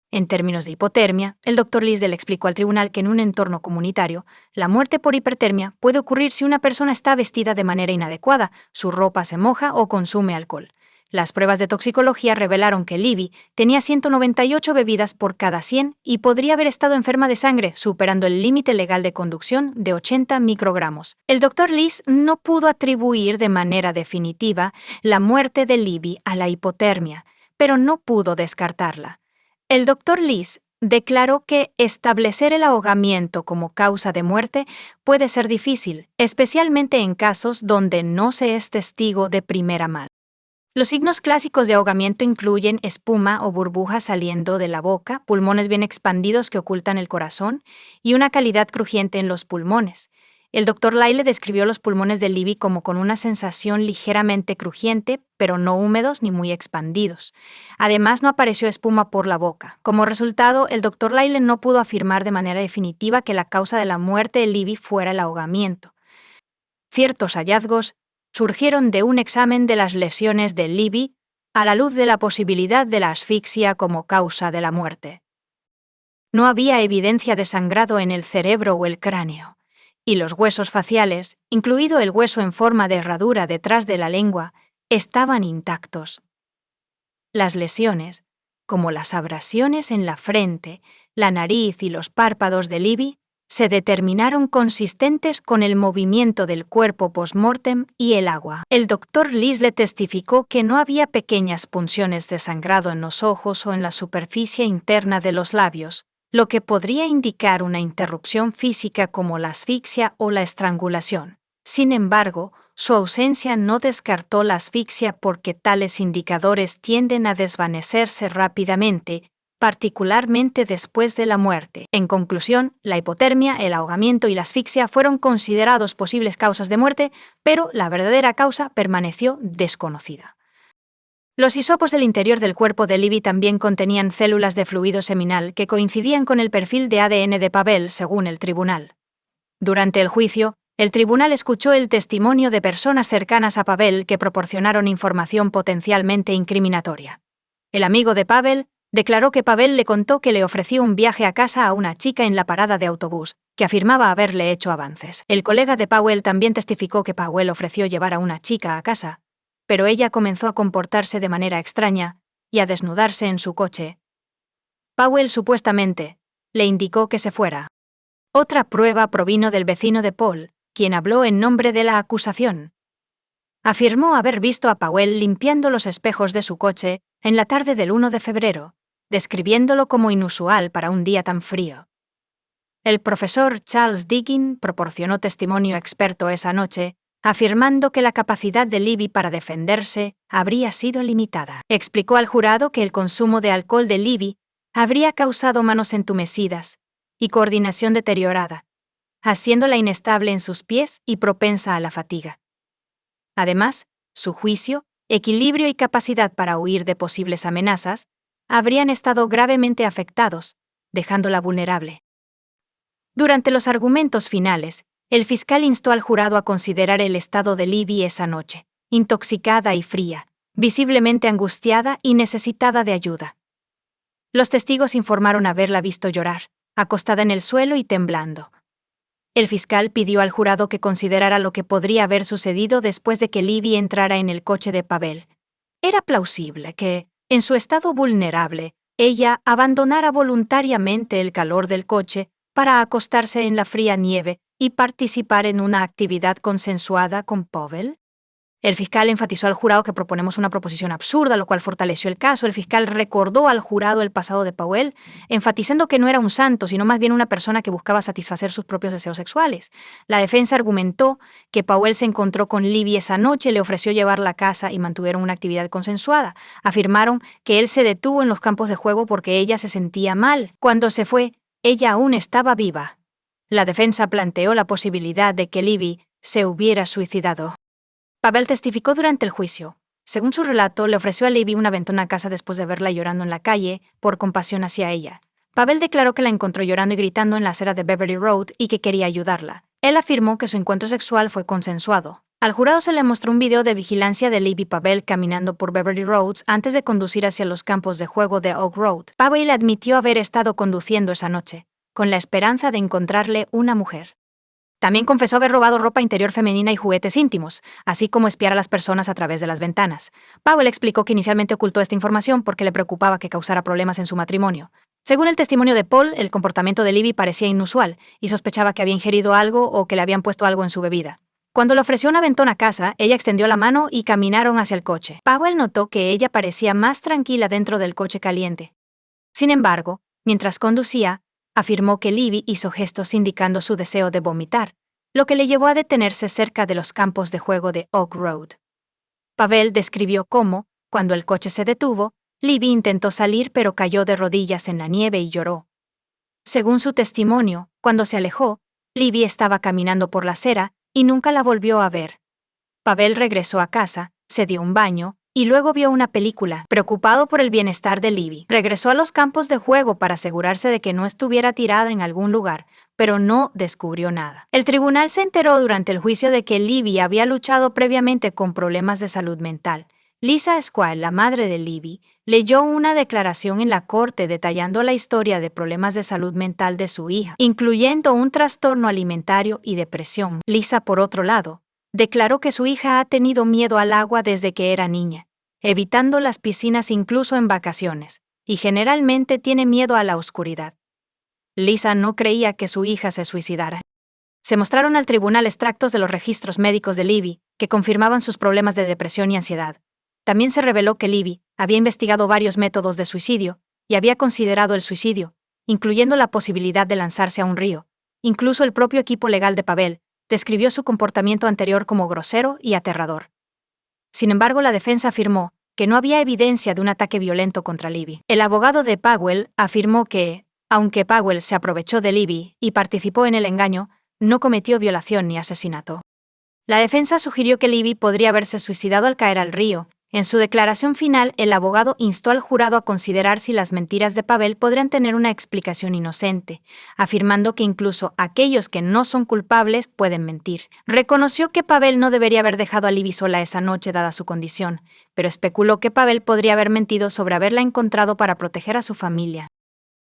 En términos de hipotermia, el Dr. Lisdell explicó al tribunal que en un entorno comunitario, la muerte por hipertermia puede ocurrir si una persona está vestida de manera inadecuada, su ropa se moja o consume alcohol. Las pruebas de toxicología revelaron que Libby tenía 198 bebidas por cada 100 y podría haber estado enferma de sangre, superando el límite legal de conducción de 80 microgramos. El Dr. Lees no pudo atribuir de manera definitiva la muerte de Libby a la hipotermia, pero no pudo descartarla. El Dr. Lees declaró que establecer el ahogamiento como causa de muerte puede ser difícil, especialmente en casos donde no se es testigo de primera mano. Los signos clásicos de ahogamiento incluyen espuma o burbujas saliendo de la boca, pulmones bien expandidos que ocultan el corazón y una calidad crujiente en los pulmones. El Dr. Lyle describió los pulmones de Libby como con una sensación ligeramente crujiente, pero no húmedos ni muy expandidos. Además, no apareció espuma por la boca. Como resultado, el Dr. Lyle no pudo afirmar de manera definitiva que la causa de la muerte de Libby fuera el ahogamiento. Ciertos hallazgos surgieron de un examen de las lesiones de Libby a la luz de la posibilidad de la asfixia como causa de la muerte. No había evidencia de sangrado en el cerebro o el cráneo, y los huesos faciales, incluido el hueso en forma de herradura detrás de la lengua, estaban intactos. Las lesiones, como las abrasiones en la frente, la nariz y los párpados de Libby, se determinaron consistentes con el movimiento del cuerpo post-mortem y el agua. El Dr. Lisle testificó que no había pequeñas punciones de sangrado en los ojos o en la superficie interna de los labios, lo que podría indicar una interrupción física como la asfixia o la estrangulación. Sin embargo, su ausencia no descartó la asfixia porque tales indicadores tienden a desvanecerse rápidamente, particularmente después de la muerte. En conclusión, la hipotermia, el ahogamiento y la asfixia fueron considerados posibles causas de muerte, pero la verdadera causa permaneció desconocida. Los hisopos del interior del cuerpo de Libby también contenían células de fluido seminal que coincidían con el perfil de ADN de Pavel, según el tribunal. Durante el juicio, el tribunal escuchó el testimonio de personas cercanas a Pavel que proporcionaron información potencialmente incriminatoria. El amigo de Pavel declaró que Pavel le contó que le ofreció un viaje a casa a una chica en la parada de autobús, que afirmaba haberle hecho avances. El colega de Powell también testificó que Powell ofreció llevar a una chica a casa, pero ella comenzó a comportarse de manera extraña y a desnudarse en su coche. Powell supuestamente le indicó que se fuera. Otra prueba provino del vecino de Paul, quien habló en nombre de la acusación. Afirmó haber visto a Powell limpiando los espejos de su coche en la tarde del 1 de febrero, describiéndolo como inusual para un día tan frío. El profesor Charles Diggin proporcionó testimonio experto esa noche, afirmando que la capacidad de Libby para defenderse habría sido limitada. Explicó al jurado que el consumo de alcohol de Libby habría causado manos entumecidas y coordinación deteriorada, haciéndola inestable en sus pies y propensa a la fatiga. Además, su juicio, equilibrio y capacidad para huir de posibles amenazas habrían estado gravemente afectados, dejándola vulnerable. Durante los argumentos finales, el fiscal instó al jurado a considerar el estado de Libby esa noche, intoxicada y fría, visiblemente angustiada y necesitada de ayuda. Los testigos informaron haberla visto llorar, acostada en el suelo y temblando. El fiscal pidió al jurado que considerara lo que podría haber sucedido después de que Libby entrara en el coche de Pavel. Era plausible que, en su estado vulnerable, ella abandonara voluntariamente el calor del coche para acostarse en la fría nieve y participar en una actividad consensuada con Pavel. El fiscal enfatizó al jurado que proponemos una proposición absurda, lo cual fortaleció el caso. El fiscal recordó al jurado el pasado de Powell, enfatizando que no era un santo, sino más bien una persona que buscaba satisfacer sus propios deseos sexuales. La defensa argumentó que Powell se encontró con Libby esa noche, le ofreció llevarla a casa y mantuvieron una actividad consensuada. Afirmaron que él se detuvo en los campos de juego porque ella se sentía mal. Cuando se fue, ella aún estaba viva. La defensa planteó la posibilidad de que Libby se hubiera suicidado. Pavel testificó durante el juicio. Según su relato, le ofreció a Libby un aventón a casa después de verla llorando en la calle, por compasión hacia ella. Pavel declaró que la encontró llorando y gritando en la acera de Beverly Road y que quería ayudarla. Él afirmó que su encuentro sexual fue consensuado. Al jurado se le mostró un video de vigilancia de Libby Pavel caminando por Beverly Roads antes de conducir hacia los campos de juego de Oak Road. Pavel admitió haber estado conduciendo esa noche, con la esperanza de encontrarle una mujer. También confesó haber robado ropa interior femenina y juguetes íntimos, así como espiar a las personas a través de las ventanas. Powell explicó que inicialmente ocultó esta información porque le preocupaba que causara problemas en su matrimonio. Según el testimonio de Paul, el comportamiento de Libby parecía inusual y sospechaba que había ingerido algo o que le habían puesto algo en su bebida. Cuando le ofreció un aventón a casa, ella extendió la mano y caminaron hacia el coche. Powell notó que ella parecía más tranquila dentro del coche caliente. Sin embargo, Mientras conducía, afirmó que Libby hizo gestos indicando su deseo de vomitar, lo que le llevó a detenerse cerca de los campos de juego de Oak Road. Pavel describió cómo, cuando el coche se detuvo, Libby intentó salir pero cayó de rodillas en la nieve y lloró. Según su testimonio, cuando se alejó, Libby estaba caminando por la acera y nunca la volvió a ver. Pavel regresó a casa, se dio un baño y luego vio una película. Preocupado por el bienestar de Libby, regresó a los campos de juego para asegurarse de que no estuviera tirada en algún lugar, pero no descubrió nada. El tribunal se enteró durante el juicio de que Libby había luchado previamente con problemas de salud mental. Lisa Squire, la madre de Libby, leyó una declaración en la corte detallando la historia de problemas de salud mental de su hija, incluyendo un trastorno alimentario y depresión. Lisa, por otro lado, declaró que su hija ha tenido miedo al agua desde que era niña, evitando las piscinas incluso en vacaciones, y generalmente tiene miedo a la oscuridad. Lisa no creía que su hija se suicidara. Se mostraron al tribunal extractos de los registros médicos de Libby, que confirmaban sus problemas de depresión y ansiedad. También se reveló que Libby había investigado varios métodos de suicidio y había considerado el suicidio, incluyendo la posibilidad de lanzarse a un río. Incluso el propio equipo legal de Pavel describió su comportamiento anterior como grosero y aterrador. Sin embargo, la defensa afirmó que no había evidencia de un ataque violento contra Libby. El abogado de Powell afirmó que, aunque Powell se aprovechó de Libby y participó en el engaño, no cometió violación ni asesinato. La defensa sugirió que Libby podría haberse suicidado al caer al río. En su declaración final, el abogado instó al jurado a considerar si las mentiras de Pavel podrían tener una explicación inocente, afirmando que incluso aquellos que no son culpables pueden mentir. Reconoció que Pavel no debería haber dejado a Libby sola esa noche dada su condición, pero especuló que Pavel podría haber mentido sobre haberla encontrado para proteger a su familia.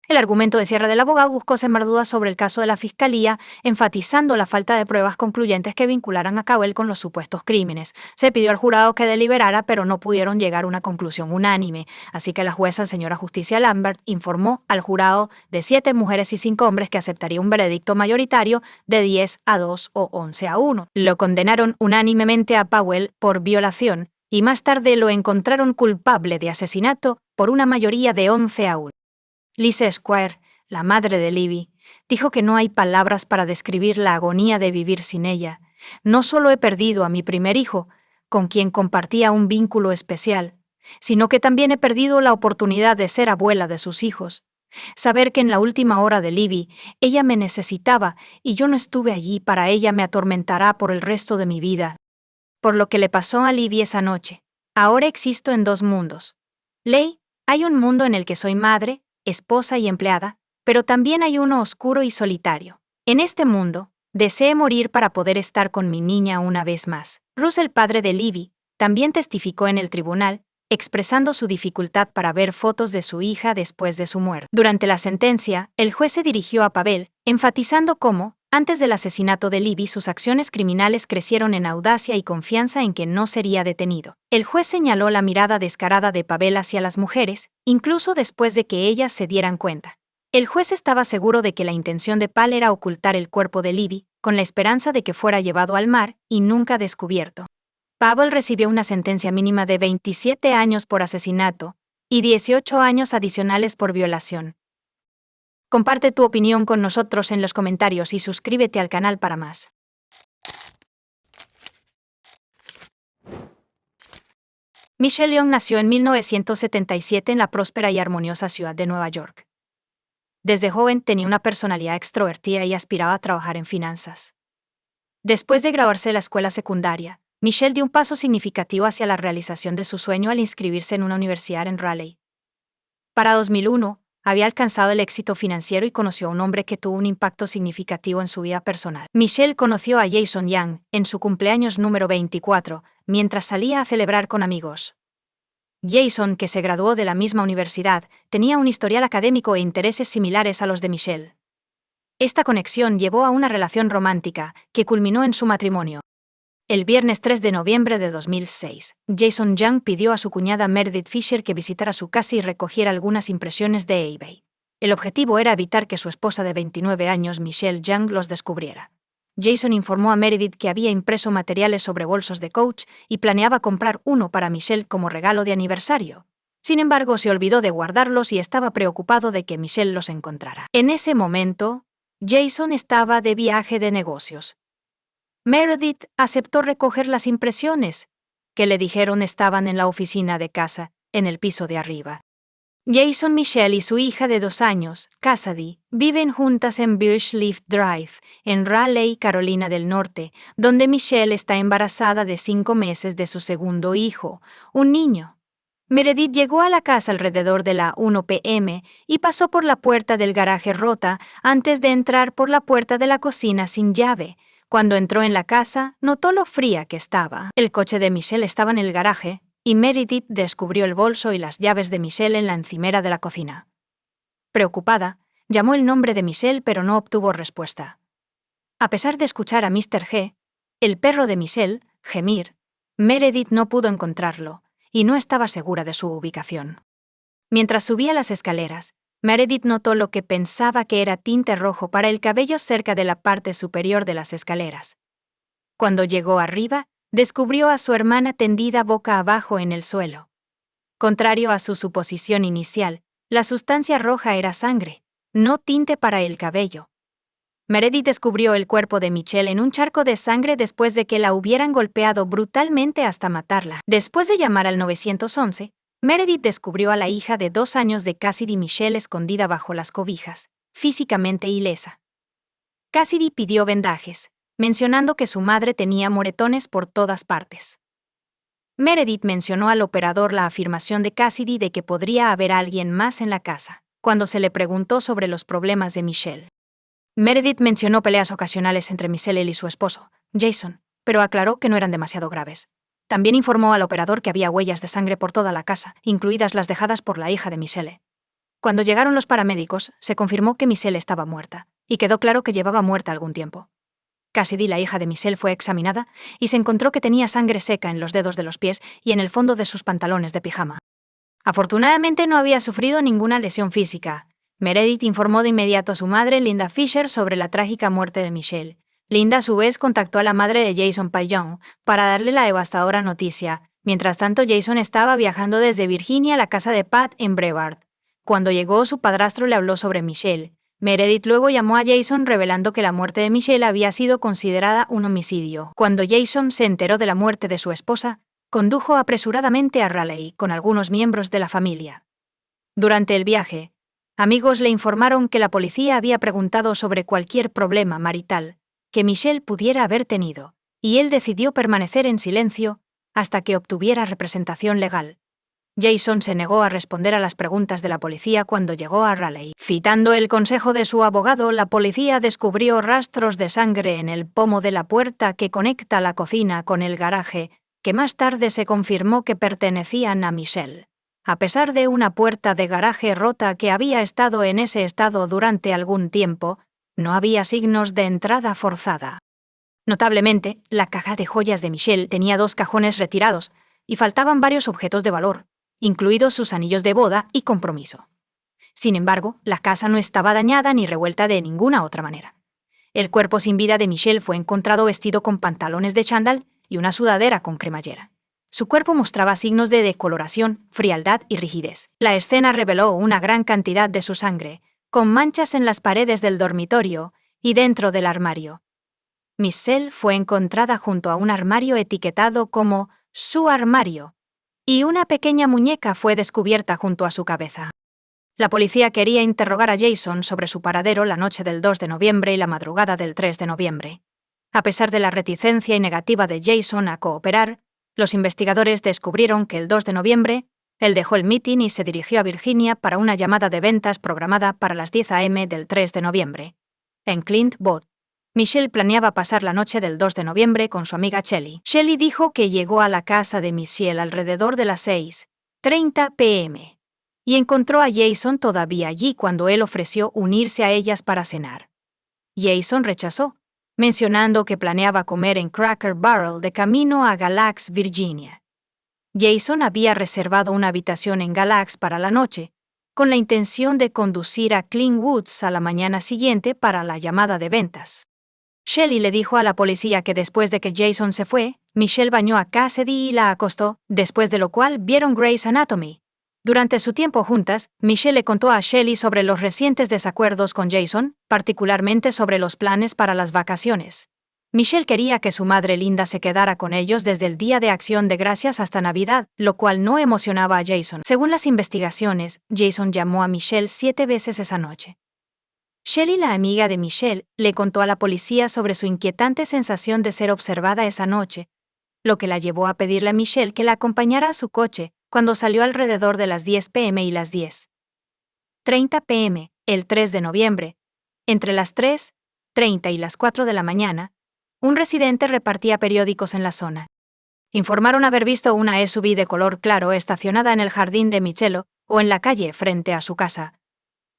El argumento de cierre del abogado buscó sembrar dudas sobre el caso de la fiscalía, enfatizando la falta de pruebas concluyentes que vincularan a Cowell con los supuestos crímenes. Se pidió al jurado que deliberara, pero no pudieron llegar a una conclusión unánime, así que la jueza, señora Justicia Lambert, informó al jurado de 7 mujeres y 5 hombres que aceptaría un veredicto mayoritario de 10-2 o 11-1. Lo condenaron unánimemente a Powell por violación y más tarde lo encontraron culpable de asesinato por una mayoría de 11-1. Lisa Squire, la madre de Libby, dijo que no hay palabras para describir la agonía de vivir sin ella. No solo he perdido a mi primer hijo, con quien compartía un vínculo especial, sino que también he perdido la oportunidad de ser abuela de sus hijos. Saber que en la última hora de Libby, ella me necesitaba y yo no estuve allí para ella me atormentará por el resto de mi vida. Por lo que le pasó a Libby esa noche. Ahora existo en 2 mundos. Ley, hay un mundo en el que soy madre, esposa y empleada, pero también hay uno oscuro y solitario. En este mundo, deseé morir para poder estar con mi niña una vez más. Russ, el padre de Libby, también testificó en el tribunal, expresando su dificultad para ver fotos de su hija después de su muerte. Durante la sentencia, el juez se dirigió a Pavel, enfatizando cómo, antes del asesinato de Libby, sus acciones criminales crecieron en audacia y confianza en que no sería detenido. El juez señaló la mirada descarada de Pavel hacia las mujeres, incluso después de que ellas se dieran cuenta. El juez estaba seguro de que la intención de Pavel era ocultar el cuerpo de Libby, con la esperanza de que fuera llevado al mar y nunca descubierto. Pavel recibió una sentencia mínima de 27 años por asesinato y 18 años adicionales por violación. Comparte tu opinión con nosotros en los comentarios y suscríbete al canal para más. Michelle Young nació en 1977 en la próspera y armoniosa ciudad de Nueva York. Desde joven tenía una personalidad extrovertida y aspiraba a trabajar en finanzas. Después de graduarse de la escuela secundaria, Michelle dio un paso significativo hacia la realización de su sueño al inscribirse en una universidad en Raleigh. Para 2001, había alcanzado el éxito financiero y conoció a un hombre que tuvo un impacto significativo en su vida personal. Michelle conoció a Jason Young en su cumpleaños número 24, mientras salía a celebrar con amigos. Jason, que se graduó de la misma universidad, tenía un historial académico e intereses similares a los de Michelle. Esta conexión llevó a una relación romántica, que culminó en su matrimonio. El viernes 3 de noviembre de 2006, Jason Young pidió a su cuñada Meredith Fisher que visitara su casa y recogiera algunas impresiones de eBay. El objetivo era evitar que su esposa de 29 años, Michelle Young, los descubriera. Jason informó a Meredith que había impreso materiales sobre bolsos de Coach y planeaba comprar uno para Michelle como regalo de aniversario. Sin embargo, se olvidó de guardarlos y estaba preocupado de que Michelle los encontrara. En ese momento, Jason estaba de viaje de negocios. Meredith aceptó recoger las impresiones, que le dijeron estaban en la oficina de casa, en el piso de arriba. Jason, Michelle y su hija de 2 años, Cassidy, viven juntas en Birchleaf Drive, en Raleigh, Carolina del Norte, donde Michelle está embarazada de 5 meses de su segundo hijo, un niño. Meredith llegó a la casa alrededor de la 1 p.m. y pasó por la puerta del garaje rota antes de entrar por la puerta de la cocina sin llave. Cuando entró en la casa, notó lo fría que estaba. El coche de Michelle estaba en el garaje, y Meredith descubrió el bolso y las llaves de Michelle en la encimera de la cocina. Preocupada, llamó el nombre de Michelle pero no obtuvo respuesta. A pesar de escuchar a Mr. G., el perro de Michelle, gemir, Meredith no pudo encontrarlo, y no estaba segura de su ubicación. Mientras subía las escaleras, Meredith notó lo que pensaba que era tinte rojo para el cabello cerca de la parte superior de las escaleras. Cuando llegó arriba, descubrió a su hermana tendida boca abajo en el suelo. Contrario a su suposición inicial, la sustancia roja era sangre, no tinte para el cabello. Meredith descubrió el cuerpo de Michelle en un charco de sangre después de que la hubieran golpeado brutalmente hasta matarla. Después de llamar al 911, Meredith descubrió a la hija de 2 años de Cassidy, Michelle, escondida bajo las cobijas, físicamente ilesa. Cassidy pidió vendajes, mencionando que su madre tenía moretones por todas partes. Meredith mencionó al operador la afirmación de Cassidy de que podría haber alguien más en la casa, cuando se le preguntó sobre los problemas de Michelle. Meredith mencionó peleas ocasionales entre Michelle y su esposo, Jason, pero aclaró que no eran demasiado graves. También informó al operador que había huellas de sangre por toda la casa, incluidas las dejadas por la hija de Michelle. Cuando llegaron los paramédicos, se confirmó que Michelle estaba muerta, y quedó claro que llevaba muerta algún tiempo. Cassidy, la hija de Michelle, fue examinada y se encontró que tenía sangre seca en los dedos de los pies y en el fondo de sus pantalones de pijama. Afortunadamente no había sufrido ninguna lesión física. Meredith informó de inmediato a su madre, Linda Fisher, sobre la trágica muerte de Michelle. Linda, a su vez, contactó a la madre de Jason Payon para darle la devastadora noticia. Mientras tanto, Jason estaba viajando desde Virginia a la casa de Pat en Brevard. Cuando llegó, su padrastro le habló sobre Michelle. Meredith luego llamó a Jason revelando que la muerte de Michelle había sido considerada un homicidio. Cuando Jason se enteró de la muerte de su esposa, condujo apresuradamente a Raleigh con algunos miembros de la familia. Durante el viaje, amigos le informaron que la policía había preguntado sobre cualquier problema marital que Michelle pudiera haber tenido, y él decidió permanecer en silencio hasta que obtuviera representación legal. Jason se negó a responder a las preguntas de la policía cuando llegó a Raleigh. Citando el consejo de su abogado, la policía descubrió rastros de sangre en el pomo de la puerta que conecta la cocina con el garaje, que más tarde se confirmó que pertenecían a Michelle. A pesar de una puerta de garaje rota que había estado en ese estado durante algún tiempo, no había signos de entrada forzada. Notablemente, la caja de joyas de Michelle tenía 2 cajones retirados y faltaban varios objetos de valor, incluidos sus anillos de boda y compromiso. Sin embargo, la casa no estaba dañada ni revuelta de ninguna otra manera. El cuerpo sin vida de Michelle fue encontrado vestido con pantalones de chándal y una sudadera con cremallera. Su cuerpo mostraba signos de decoloración, frialdad y rigidez. La escena reveló una gran cantidad de su sangre, con manchas en las paredes del dormitorio y dentro del armario. Michelle fue encontrada junto a un armario etiquetado como su armario, y una pequeña muñeca fue descubierta junto a su cabeza. La policía quería interrogar a Jason sobre su paradero la noche del 2 de noviembre y la madrugada del 3 de noviembre. A pesar de la reticencia y negativa de Jason a cooperar, los investigadores descubrieron que el 2 de noviembre, él dejó el mitin y se dirigió a Virginia para una llamada de ventas programada para las 10 a.m. del 3 de noviembre. En Clint Bot, Michelle planeaba pasar la noche del 2 de noviembre con su amiga Shelley. Shelley dijo que llegó a la casa de Michelle alrededor de las 6:30 p.m. y encontró a Jason todavía allí cuando él ofreció unirse a ellas para cenar. Jason rechazó, mencionando que planeaba comer en Cracker Barrel de camino a Galax, Virginia. Jason había reservado una habitación en Galax para la noche, con la intención de conducir a Clint Woods a la mañana siguiente para la llamada de ventas. Shelley le dijo a la policía que después de que Jason se fue, Michelle bañó a Cassidy y la acostó, después de lo cual vieron Grey's Anatomy, Durante su tiempo juntas, Michelle le contó a Shelley sobre los recientes desacuerdos con Jason, particularmente sobre los planes para las vacaciones. Michelle quería que su madre Linda se quedara con ellos desde el Día de Acción de Gracias hasta Navidad, lo cual no emocionaba a Jason. Según las investigaciones, Jason llamó a Michelle 7 veces esa noche. Shelley, la amiga de Michelle, le contó a la policía sobre su inquietante sensación de ser observada esa noche, lo que la llevó a pedirle a Michelle que la acompañara a su coche cuando salió alrededor de las 10 p.m. y las 10:30 p.m., el 3 de noviembre. Entre las 3:30 y las 4 de la mañana, un residente repartía periódicos en la zona. Informaron haber visto una SUV de color claro estacionada en el jardín de Michelle o en la calle frente a su casa.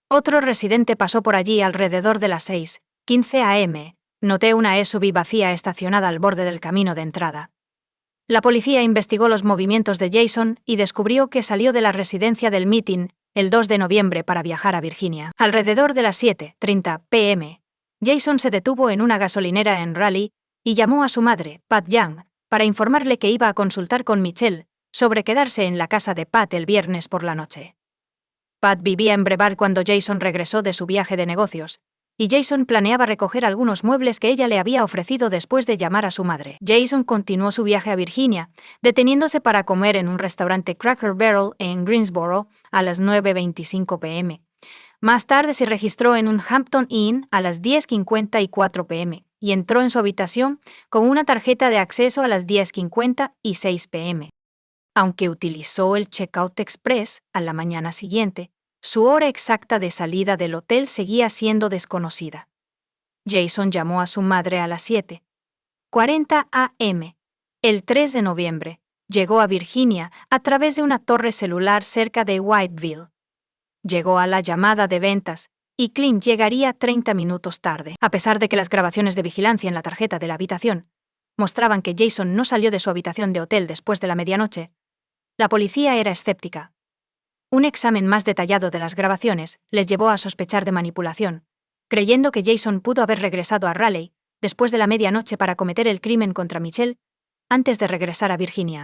Otro residente pasó por allí alrededor de las 6:15 a.m. Noté una SUV vacía estacionada al borde del camino de entrada. La policía investigó los movimientos de Jason y descubrió que salió de la residencia del meeting el 2 de noviembre para viajar a Virginia. Alrededor de las 7:30 p.m., Jason se detuvo en una gasolinera en Raleigh y llamó a su madre, Pat Young, para informarle que iba a consultar con Michelle sobre quedarse en la casa de Pat el viernes por la noche. Pat vivía en Brevard cuando Jason regresó de su viaje de negocios, y Jason planeaba recoger algunos muebles que ella le había ofrecido después de llamar a su madre. Jason continuó su viaje a Virginia, deteniéndose para comer en un restaurante Cracker Barrel en Greensboro a las 9:25 p.m. Más tarde se registró en un Hampton Inn a las 10:54 p.m. y entró en su habitación con una tarjeta de acceso a las 10:56 p.m. Aunque utilizó el Checkout Express a la mañana siguiente, su hora exacta de salida del hotel seguía siendo desconocida. Jason llamó a su madre a las 7:40 a.m. El 3 de noviembre, llegó a Virginia a través de una torre celular cerca de Whiteville. Llegó a la llamada de ventas, y Clint llegaría 30 minutos tarde. A pesar de que las grabaciones de vigilancia en la tarjeta de la habitación mostraban que Jason no salió de su habitación de hotel después de la medianoche, la policía era escéptica. Un examen más detallado de las grabaciones les llevó a sospechar de manipulación, creyendo que Jason pudo haber regresado a Raleigh después de la medianoche para cometer el crimen contra Michelle antes de regresar a Virginia.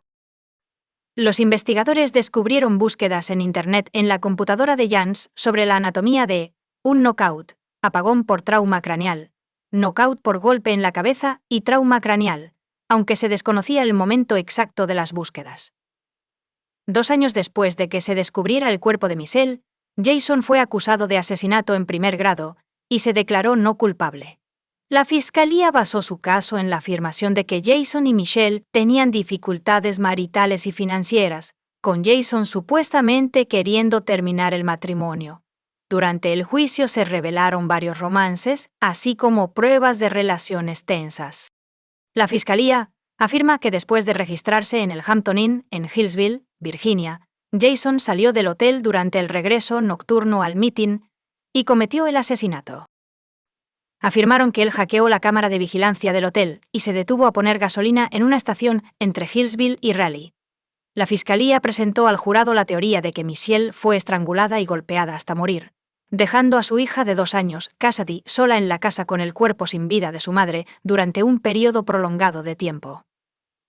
Los investigadores descubrieron búsquedas en Internet en la computadora de Jans sobre la anatomía de un knockout, apagón por trauma craneal, knockout por golpe en la cabeza y trauma craneal, aunque se desconocía el momento exacto de las búsquedas. 2 años después de que se descubriera el cuerpo de Michelle, Jason fue acusado de asesinato en primer grado y se declaró no culpable. La fiscalía basó su caso en la afirmación de que Jason y Michelle tenían dificultades maritales y financieras, con Jason supuestamente queriendo terminar el matrimonio. Durante el juicio se revelaron varios romances, así como pruebas de relaciones tensas. La fiscalía afirma que después de registrarse en el Hampton Inn en Hillsville, Virginia, Jason salió del hotel durante el regreso nocturno al meeting y cometió el asesinato. Afirmaron que él hackeó la cámara de vigilancia del hotel y se detuvo a poner gasolina en una estación entre Hillsville y Raleigh. La fiscalía presentó al jurado la teoría de que Michelle fue estrangulada y golpeada hasta morir, dejando a su hija de 2 años, Cassidy, sola en la casa con el cuerpo sin vida de su madre durante un periodo prolongado de tiempo.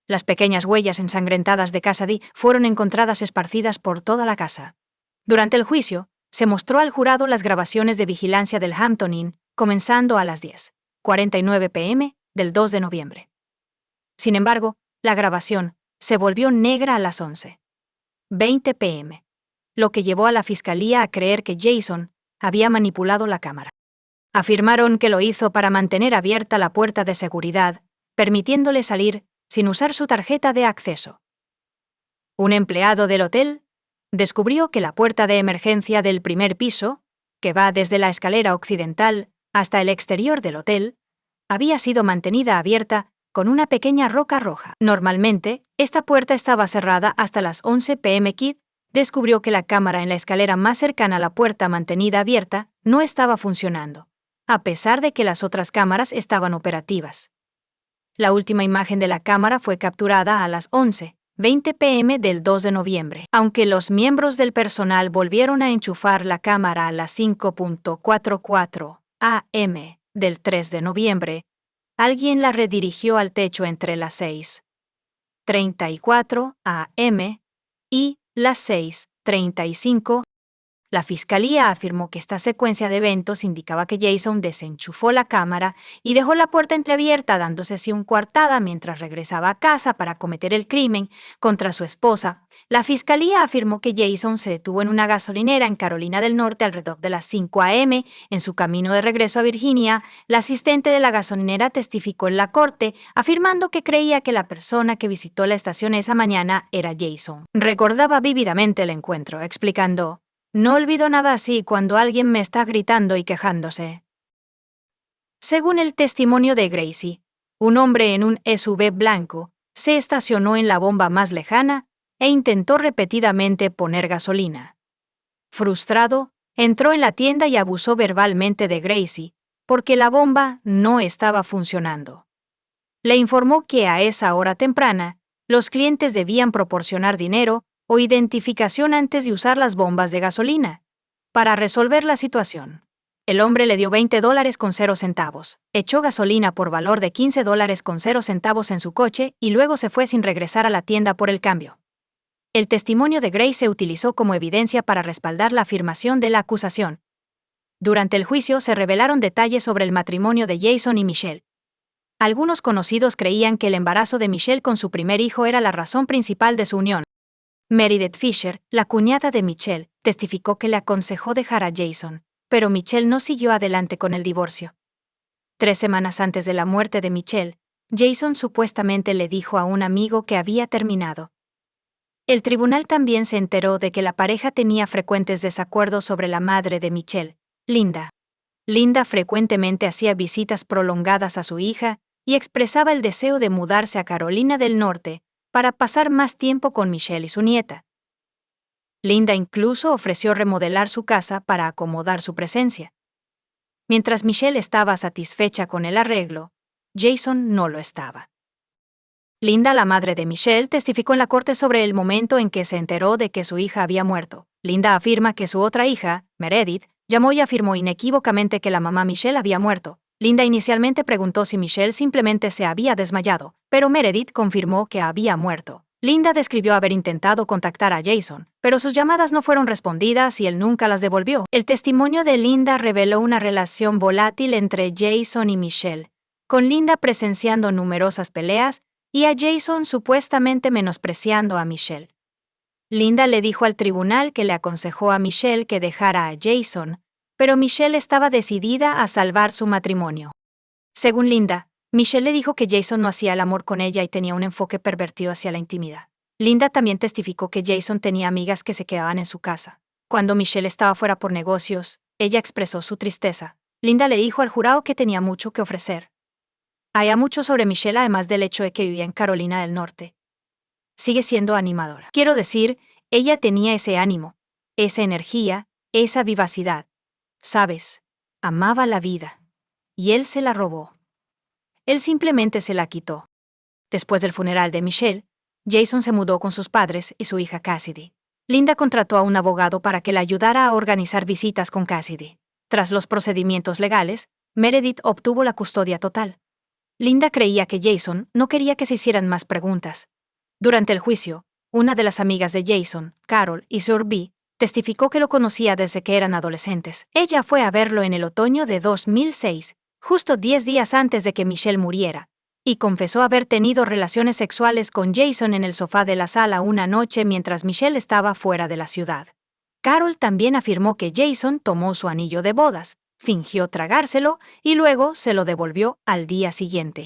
Las pequeñas huellas ensangrentadas de Cassidy fueron encontradas esparcidas por toda la casa. Durante el juicio, se mostró al jurado las grabaciones de vigilancia del Hampton Inn, comenzando a las 10:49 p.m. del 2 de noviembre. Sin embargo, la grabación se volvió negra a las 11:20 p.m., lo que llevó a la fiscalía a creer que Jason había manipulado la cámara. Afirmaron que lo hizo para mantener abierta la puerta de seguridad, permitiéndole salir sin usar su tarjeta de acceso. Un empleado del hotel descubrió que la puerta de emergencia del primer piso, que va desde la escalera occidental hasta el exterior del hotel, había sido mantenida abierta con una pequeña roca roja. Normalmente, esta puerta estaba cerrada hasta las 11 p.m. Kidd descubrió que la cámara en la escalera más cercana a la puerta mantenida abierta no estaba funcionando, a pesar de que las otras cámaras estaban operativas. La última imagen de la cámara fue capturada a las 11:20 p.m. del 2 de noviembre. Aunque los miembros del personal volvieron a enchufar la cámara a las 5:44 a.m. del 3 de noviembre, alguien la redirigió al techo entre las 6:34 a.m. y las 35. La fiscalía afirmó que esta secuencia de eventos indicaba que Jason desenchufó la cámara y dejó la puerta entreabierta dándose así un coartada mientras regresaba a casa para cometer el crimen contra su esposa. La fiscalía afirmó que Jason se detuvo en una gasolinera en Carolina del Norte alrededor de las 5 a.m. En su camino de regreso a Virginia. La asistente de la gasolinera testificó en la corte, afirmando que creía que la persona que visitó la estación esa mañana era Jason. Recordaba vívidamente el encuentro, explicando: "No olvido nada así cuando alguien me está gritando y quejándose". Según el testimonio de Gracie, un hombre en un SUV blanco se estacionó en la bomba más lejana e intentó repetidamente poner gasolina. Frustrado, entró en la tienda y abusó verbalmente de Gracie porque la bomba no estaba funcionando. Le informó que a esa hora temprana, los clientes debían proporcionar dinero o identificación antes de usar las bombas de gasolina. Para resolver la situación, el hombre le dio $20.00, echó gasolina por valor de $15.00 en su coche y luego se fue sin regresar a la tienda por el cambio. El testimonio de Grace se utilizó como evidencia para respaldar la afirmación de la acusación. Durante el juicio se revelaron detalles sobre el matrimonio de Jason y Michelle. Algunos conocidos creían que el embarazo de Michelle con su primer hijo era la razón principal de su unión. Meredith Fisher, la cuñada de Michelle, testificó que le aconsejó dejar a Jason, pero Michelle no siguió adelante con el divorcio. 3 semanas antes de la muerte de Michelle, Jason supuestamente le dijo a un amigo que había terminado. El tribunal también se enteró de que la pareja tenía frecuentes desacuerdos sobre la madre de Michelle, Linda. Linda frecuentemente hacía visitas prolongadas a su hija y expresaba el deseo de mudarse a Carolina del Norte para pasar más tiempo con Michelle y su nieta. Linda incluso ofreció remodelar su casa para acomodar su presencia. Mientras Michelle estaba satisfecha con el arreglo, Jason no lo estaba. Linda, la madre de Michelle, testificó en la corte sobre el momento en que se enteró de que su hija había muerto. Linda afirma que su otra hija, Meredith, llamó y afirmó inequívocamente que la mamá Michelle había muerto. Linda inicialmente preguntó si Michelle simplemente se había desmayado, pero Meredith confirmó que había muerto. Linda describió haber intentado contactar a Jason, pero sus llamadas no fueron respondidas y él nunca las devolvió. El testimonio de Linda reveló una relación volátil entre Jason y Michelle, con Linda presenciando numerosas peleas y a Jason supuestamente menospreciando a Michelle. Linda le dijo al tribunal que le aconsejó a Michelle que dejara a Jason, pero Michelle estaba decidida a salvar su matrimonio. Según Linda, Michelle le dijo que Jason no hacía el amor con ella y tenía un enfoque pervertido hacia la intimidad. Linda también testificó que Jason tenía amigas que se quedaban en su casa. Cuando Michelle estaba fuera por negocios, ella expresó su tristeza. Linda le dijo al jurado que tenía mucho que ofrecer. Hay mucho sobre Michelle además del hecho de que vivía en Carolina del Norte. Sigue siendo animadora. Quiero decir, ella tenía ese ánimo, esa energía, esa vivacidad. Sabes, amaba la vida. Y él se la robó. Él simplemente se la quitó. Después del funeral de Michelle, Jason se mudó con sus padres y su hija Cassidy. Linda contrató a un abogado para que la ayudara a organizar visitas con Cassidy. Tras los procedimientos legales, Meredith obtuvo la custodia total. Linda creía que Jason no quería que se hicieran más preguntas. Durante el juicio, una de las amigas de Jason, Carol y Sorby, testificó que lo conocía desde que eran adolescentes. Ella fue a verlo en el otoño de 2006, justo 10 días antes de que Michelle muriera, y confesó haber tenido relaciones sexuales con Jason en el sofá de la sala una noche mientras Michelle estaba fuera de la ciudad. Carol también afirmó que Jason tomó su anillo de bodas, fingió tragárselo y luego se lo devolvió al día siguiente.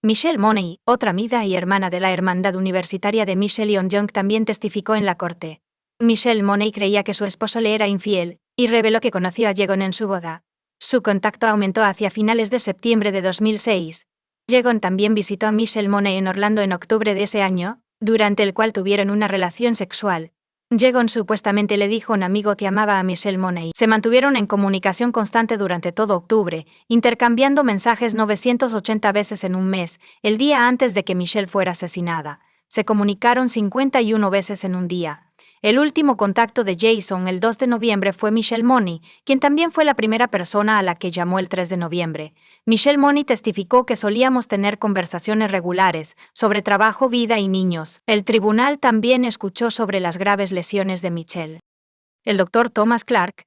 Michelle Money, otra amiga y hermana de la hermandad universitaria de Michelle y Young, también testificó en la corte. Michelle Money creía que su esposo le era infiel y reveló que conoció a Jason en su boda. Su contacto aumentó hacia finales de septiembre de 2006. Jason también visitó a Michelle Money en Orlando en octubre de ese año, durante el cual tuvieron una relación sexual. Jason supuestamente le dijo a un amigo que amaba a Michelle Money. Se mantuvieron en comunicación constante durante todo octubre, intercambiando mensajes 980 veces en un mes, el día antes de que Michelle fuera asesinada. Se comunicaron 51 veces en un día. El último contacto de Jason el 2 de noviembre fue Michelle Money, quien también fue la primera persona a la que llamó el 3 de noviembre. Michelle Money testificó que solíamos tener conversaciones regulares sobre trabajo, vida y niños. El tribunal también escuchó sobre las graves lesiones de Michelle. El doctor Thomas Clark,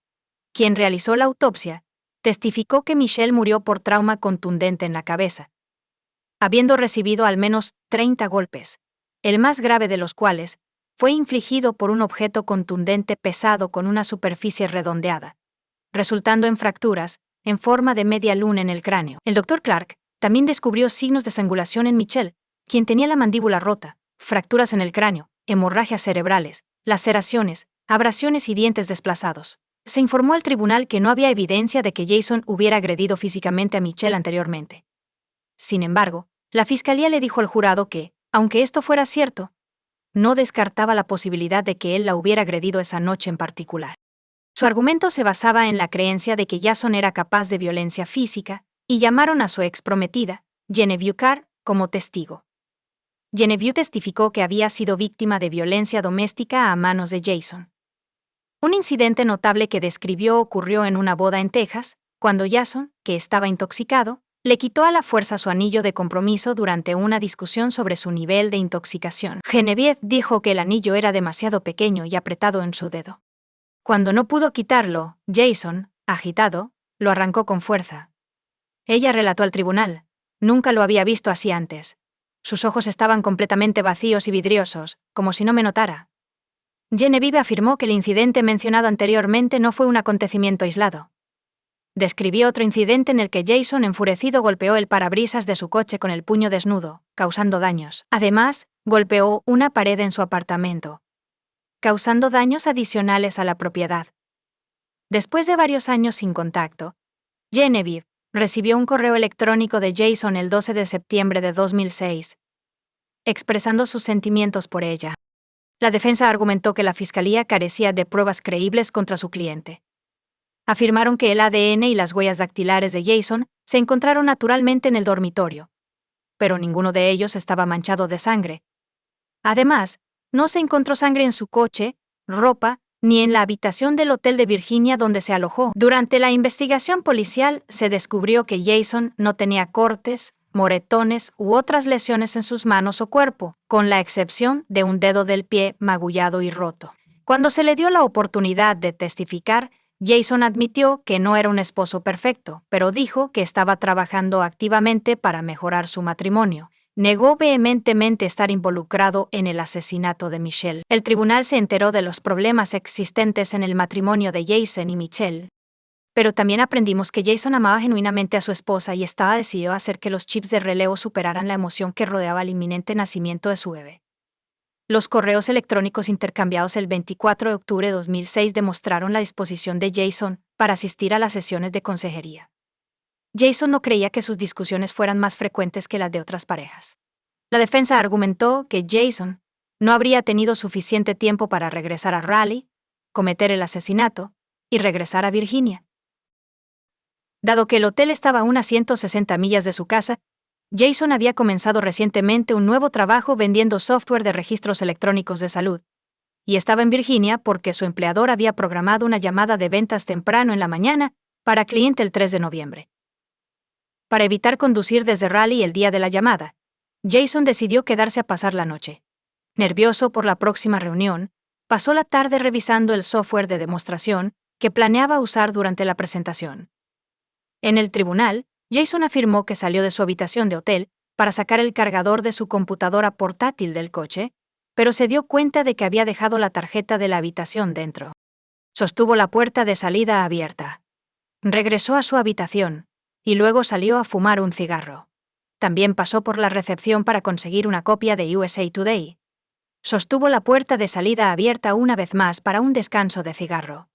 quien realizó la autopsia, testificó que Michelle murió por trauma contundente en la cabeza, habiendo recibido al menos 30 golpes, el más grave de los cuales fue infligido por un objeto contundente pesado con una superficie redondeada, resultando en fracturas en forma de media luna en el cráneo. El Dr. Clark también descubrió signos de estrangulación en Michelle, quien tenía la mandíbula rota, fracturas en el cráneo, hemorragias cerebrales, laceraciones, abrasiones y dientes desplazados. Se informó al tribunal que no había evidencia de que Jason hubiera agredido físicamente a Michelle anteriormente. Sin embargo, la fiscalía le dijo al jurado que, aunque esto fuera cierto, no descartaba la posibilidad de que él la hubiera agredido esa noche en particular. Su argumento se basaba en la creencia de que Jason era capaz de violencia física, y llamaron a su ex prometida, Genevieve Carr, como testigo. Genevieve testificó que había sido víctima de violencia doméstica a manos de Jason. Un incidente notable que describió ocurrió en una boda en Texas, cuando Jason, que estaba intoxicado, le quitó a la fuerza su anillo de compromiso durante una discusión sobre su nivel de intoxicación. Genevieve dijo que el anillo era demasiado pequeño y apretado en su dedo. Cuando no pudo quitarlo, Jason, agitado, lo arrancó con fuerza. Ella relató al tribunal: nunca lo había visto así antes. Sus ojos estaban completamente vacíos y vidriosos, como si no me notara. Genevieve afirmó que el incidente mencionado anteriormente no fue un acontecimiento aislado. Describió otro incidente en el que Jason, enfurecido, golpeó el parabrisas de su coche con el puño desnudo, causando daños. Además, golpeó una pared en su apartamento, causando daños adicionales a la propiedad. Después de varios años sin contacto, Genevieve recibió un correo electrónico de Jason el 12 de septiembre de 2006, expresando sus sentimientos por ella. La defensa argumentó que la fiscalía carecía de pruebas creíbles contra su cliente. Afirmaron que el ADN y las huellas dactilares de Jason se encontraron naturalmente en el dormitorio, pero ninguno de ellos estaba manchado de sangre. Además, no se encontró sangre en su coche, ropa, ni en la habitación del hotel de Virginia donde se alojó. Durante la investigación policial se descubrió que Jason no tenía cortes, moretones u otras lesiones en sus manos o cuerpo, con la excepción de un dedo del pie magullado y roto. Cuando se le dio la oportunidad de testificar, Jason admitió que no era un esposo perfecto, pero dijo que estaba trabajando activamente para mejorar su matrimonio. Negó vehementemente estar involucrado en el asesinato de Michelle. El tribunal se enteró de los problemas existentes en el matrimonio de Jason y Michelle. Pero también aprendimos que Jason amaba genuinamente a su esposa y estaba decidido a hacer que los chips de relevo superaran la emoción que rodeaba el inminente nacimiento de su bebé. Los correos electrónicos intercambiados el 24 de octubre de 2006 demostraron la disposición de Jason para asistir a las sesiones de consejería. Jason no creía que sus discusiones fueran más frecuentes que las de otras parejas. La defensa argumentó que Jason no habría tenido suficiente tiempo para regresar a Raleigh, cometer el asesinato y regresar a Virginia. Dado que el hotel estaba a unas 160 millas de su casa, Jason había comenzado recientemente un nuevo trabajo vendiendo software de registros electrónicos de salud, y estaba en Virginia porque su empleador había programado una llamada de ventas temprano en la mañana para cliente el 3 de noviembre. Para evitar conducir desde Raleigh el día de la llamada, Jason decidió quedarse a pasar la noche. Nervioso por la próxima reunión, pasó la tarde revisando el software de demostración que planeaba usar durante la presentación. En el tribunal, Jason afirmó que salió de su habitación de hotel para sacar el cargador de su computadora portátil del coche, pero se dio cuenta de que había dejado la tarjeta de la habitación dentro. Sostuvo la puerta de salida abierta. Regresó a su habitación y luego salió a fumar un cigarro. También pasó por la recepción para conseguir una copia de USA Today. Sostuvo la puerta de salida abierta una vez más para un descanso de cigarro.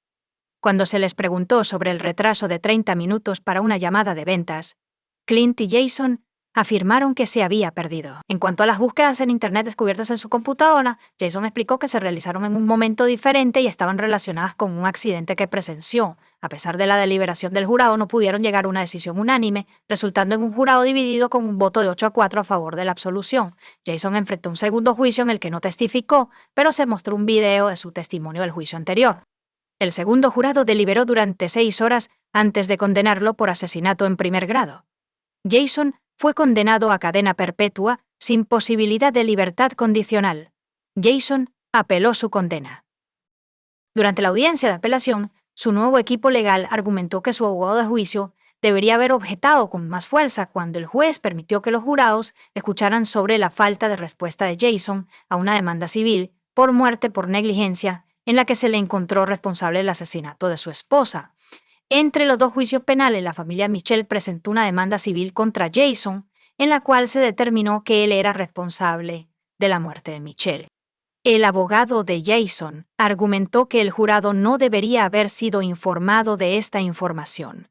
Cuando se les preguntó sobre el retraso de 30 minutos para una llamada de ventas, Clint y Jason afirmaron que se había perdido. En cuanto a las búsquedas en Internet descubiertas en su computadora, Jason explicó que se realizaron en un momento diferente y estaban relacionadas con un accidente que presenció. A pesar de la deliberación del jurado, no pudieron llegar a una decisión unánime, resultando en un jurado dividido con un voto de 8-4 a favor de la absolución. Jason enfrentó un segundo juicio en el que no testificó, pero se mostró un video de su testimonio del juicio anterior. El segundo jurado deliberó durante 6 horas antes de condenarlo por asesinato en primer grado. Jason fue condenado a cadena perpetua sin posibilidad de libertad condicional. Jason apeló su condena. Durante la audiencia de apelación, su nuevo equipo legal argumentó que su abogado de juicio debería haber objetado con más fuerza cuando el juez permitió que los jurados escucharan sobre la falta de respuesta de Jason a una demanda civil por muerte por negligencia en la que se le encontró responsable del asesinato de su esposa. Entre los dos juicios penales, la familia Michel presentó una demanda civil contra Jason, en la cual se determinó que él era responsable de la muerte de Michelle. El abogado de Jason argumentó que el jurado no debería haber sido informado de esta información.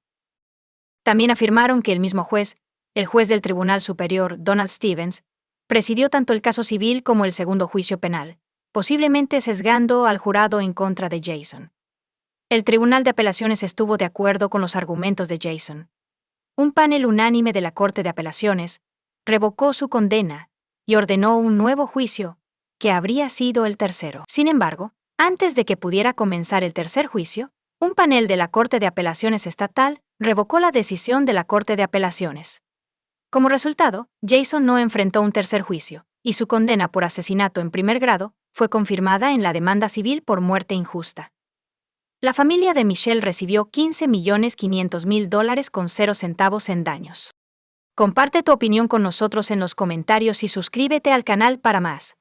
También afirmaron que el mismo juez, el juez del Tribunal Superior, Donald Stevens, presidió tanto el caso civil como el segundo juicio penal, posiblemente sesgando al jurado en contra de Jason. El Tribunal de Apelaciones estuvo de acuerdo con los argumentos de Jason. Un panel unánime de la Corte de Apelaciones revocó su condena y ordenó un nuevo juicio, que habría sido el tercero. Sin embargo, antes de que pudiera comenzar el tercer juicio, un panel de la Corte de Apelaciones Estatal revocó la decisión de la Corte de Apelaciones. Como resultado, Jason no enfrentó un tercer juicio, y su condena por asesinato en primer grado fue confirmada en la demanda civil por muerte injusta. La familia de Michelle recibió $15.500.000 con 0 centavos en daños. Comparte tu opinión con nosotros en los comentarios y suscríbete al canal para más.